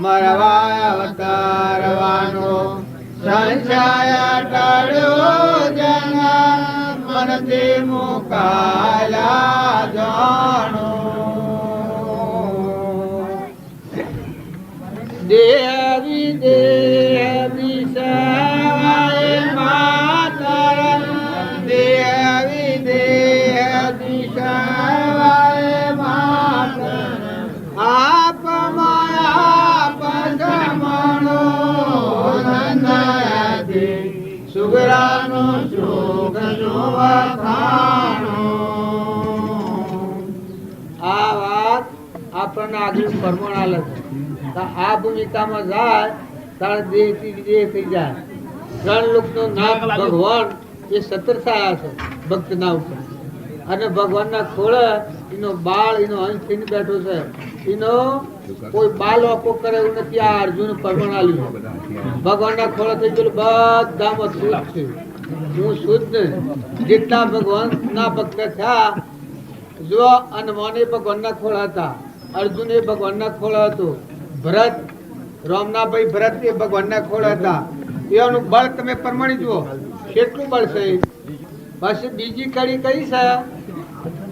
મરવા અવતારવાનો સંશય ટળ્યો જન મનથી મુકાયા જાણો. દેવી દેવી સવાય માતર દેવી દેવી સવાય માતર આપ માયા પગમણો નંદયાદિ સુગરાનો સુખ જોવા ખાણો. આ વાત આપણને આગળ પરમાણ આલે છે. આ ભૂમિકામાં જાય ત્યારે દેહથી દેહ થઈ જાય. ત્રણ લોકનો નાથ ભગવાન એ સતર છાયા છે ભક્તના ઉપર. અને ભગવાનના ખોળે એનો બાળ એનો અંશ થઈને બેઠો છે. એનો કોઈ બાલ વાપો કરે એવું નથી. આ અર્જુન પરમાણ આલ્યું. ભગવાનના ખોળે થઈ ગયેલું બધામાં શુદ્ધ છે. હું શુદ્ધ જેટલા ભગવાનના ભક્ત થયા જો અને મોને ભગવાનના ખોળ હતા. અર્જુન એ ભગવાનના ખોળ હતો. ભરત રામના ભાઈ ભરત એ ભગવાનના ખોળ હતા. એનું બળ તમે પરમાણી જુઓ કેટલું બળ છે. પછી બીજી કડી કઈ છે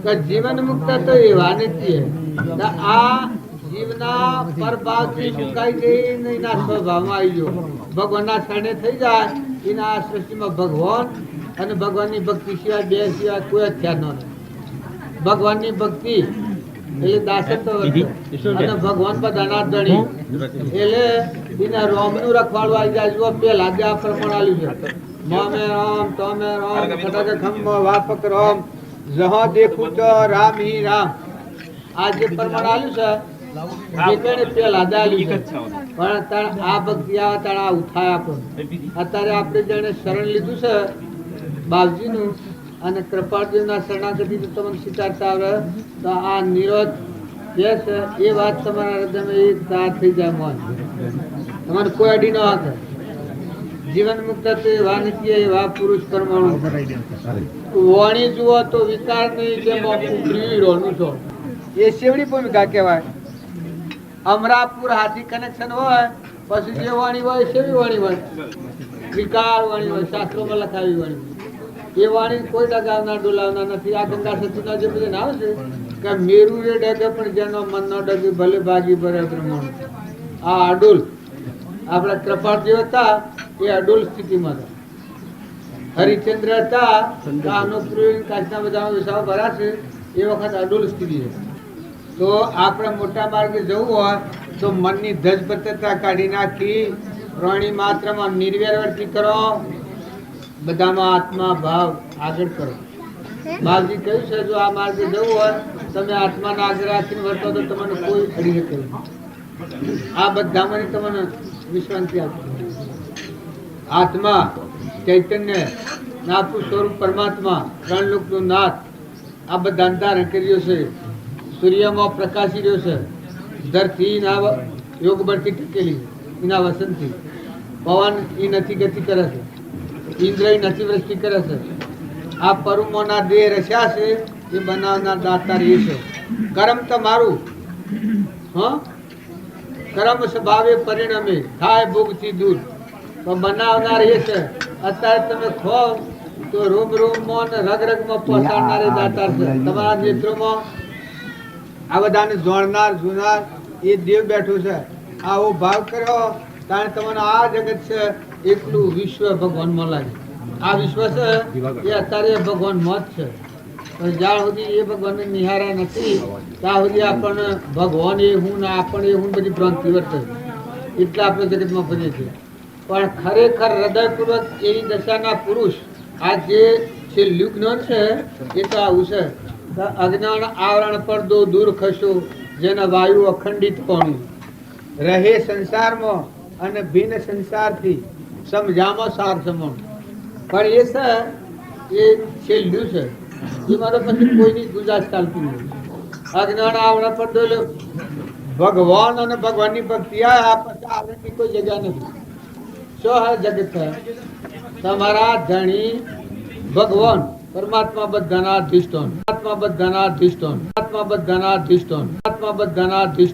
કે જીવન મુક્ત તો એવા નથી. આ જીવના પરભાવથી મુકાઈ જઈને એના સ્વભાવમાં આવી ગયો. ભગવાનના શરણે થઈ જાય એના સૃષ્ટિમાં ભગવાન અને ભગવાનની ભક્તિ સિવાય બે સિવાય કોઈ હથિયાર ન રહે. ભગવાનની ભક્તિ એટલે દાસત્વ અને ભગવાન પર ધનાધણી એટલે એના રોમનું રખવાડું આવી જાય. જો પેલા જ આ પ્રમાણ આવ્યું છે. મોમે રામ તોમે રામ ખટક ખંભ વાપક રામ જહા દેખું તો રામ હી રામ. આ જે પ્રમાણ આવ્યું છે એ પેલા જ આવ્યું છે. પણ અત્યારે આ ભક્તિ આવે ત્યારે આ ઉઠાય આપણને. અત્યારે આપણે જેને શરણ લીધું છે બાપજીનું અને કૃપાળજીના શરણાગતિ તમને સ્વીકારતા આવડે તો આ નિરોધ જે છે એ વાત તમારા હૃદયમાં એક તાર થઈ જાય. મોન તમારે કોઈ અડી ન હાકે જીવન મુક્ત તો એવા નથી એવા પુરુષ પરમાણુ વાણી જુઓ તો વિકાર નહીં જેમાં ઉભરી રોનું છો એ શેવડી ભૂમિકા કહેવાય. અમરાપુર હાથી કનેક્શન હોય પછી જે વાણી હોય શેવી વાણી હોય, વિકાર વાણી હોય, શાસ્ત્રોમાં લખાવી વાણી. એ વાણી કોઈ ડગાવનાર ડોલાવનાર નથી. આ ગંગા સતીના જે બધા નામ છે કે મેરુ રે ડગે પણ જેનો મન ન ડગે ભલે ભાગી ભરે બ્રહ્માંડ. આ અડુલ આપણા કૃપાળજી હતા એ અડુલ સ્થિતિમાં હતા. હરિચંદ્ર હતા અનુપ્રિય કાચના બધા વિસાવ ભરા છે એ વખત અડુલ સ્થિતિ છે. તો આપણે મોટા માર્ગે જવું હોય તો મનની ધજપતતા કાઢી નાખી પ્રાણી માત્રમાં નિર્વ્યવર્તી કરો, બધામાં આત્મા ભાવ આગળ કરો. બાપજી કહ્યું છે જો આ માર્ગે જવું હોય તમે આત્માના આગળ રાખીને વર્તો તો તમને કોઈ અડી શકે નહીં. આ બધામાં તમને વિશ્રાંતિ આપશે. આત્મા ચૈતન્ય નાથું સ્વરૂપ પરમાત્મા ત્રણ લોકનું નાથ આ બધા ધારણ કર્યો છે. સૂર્યમાં પ્રકાશી રહ્યો છે. ધરતી ના યોગ બળથી ટકેલી એના વસનથી. પવન એ નથી ગતિ કરે છે. ઇન્દ્ર એ નથી વૃષ્ટિ કરે છે. આ પરુમોના દેહ રસ્યા છે એ બનાવનાર દાતાર એ છે. કર્મ તમારું કર્મ સ્વભાવે પરિણમે થાય ભોગથી દૂર તો બનાવનાર એ છે. અત્યારે તમે ખો તો રૂમ રૂમમાં ને રગ રગમાં પહોંચાડનાર દાતાર છે. તમારા નેત્રોમાં આ બધાને જોડનાર જોનાર એ દેવ બેઠું છે. આવો ભાવ કર્યો કારણ તમને આ જગત છે એટલું વિશ્વ ભગવાનમાં લાગે. આ વિશ્વ છે એ અત્યારે ભગવાનમાં જ છે. પણ જ્યાં સુધી એ ભગવાનને નિહારા નથી ત્યાં સુધી આપણને ભગવાન એ હું ને આપણે એ હું બધી ભ્રાંતિ વર્તે એટલે આપણે જગતમાં ફરીએ છીએ. પણ ખરેખર હૃદયપૂર્વક એવી દશાના પુરુષ આ જે છેલ્લું જ્ઞાન છે એ તો આવું છે. અજ્ઞાન આવરણ પડદો દૂર ખસો જેના વાયુ અખંડિત કોણું રહે સંસારમાં અને ભિન્ન સંસારથી સમજામાં સાર સમણ. પણ એ છે એ છેલ્લું છે. એમાં તો પછી કોઈની ગુંજાશ ચાલતી નથી. અજ્ઞાન આવરણ પડદો ભગવાન અને ભગવાનની ભક્તિ આ પછી આવરણની કોઈ જગ્યા નથી. શું હા જગત છે તમારા ધણી ભગવાન પરમાત્મા બધાના અધિષ્ઠાન, આત્મા બધાના અધિષ્ઠાન, આત્મા બધાના અધિષ્ઠાન, આત્મા બધાના અધિષ્ઠાન.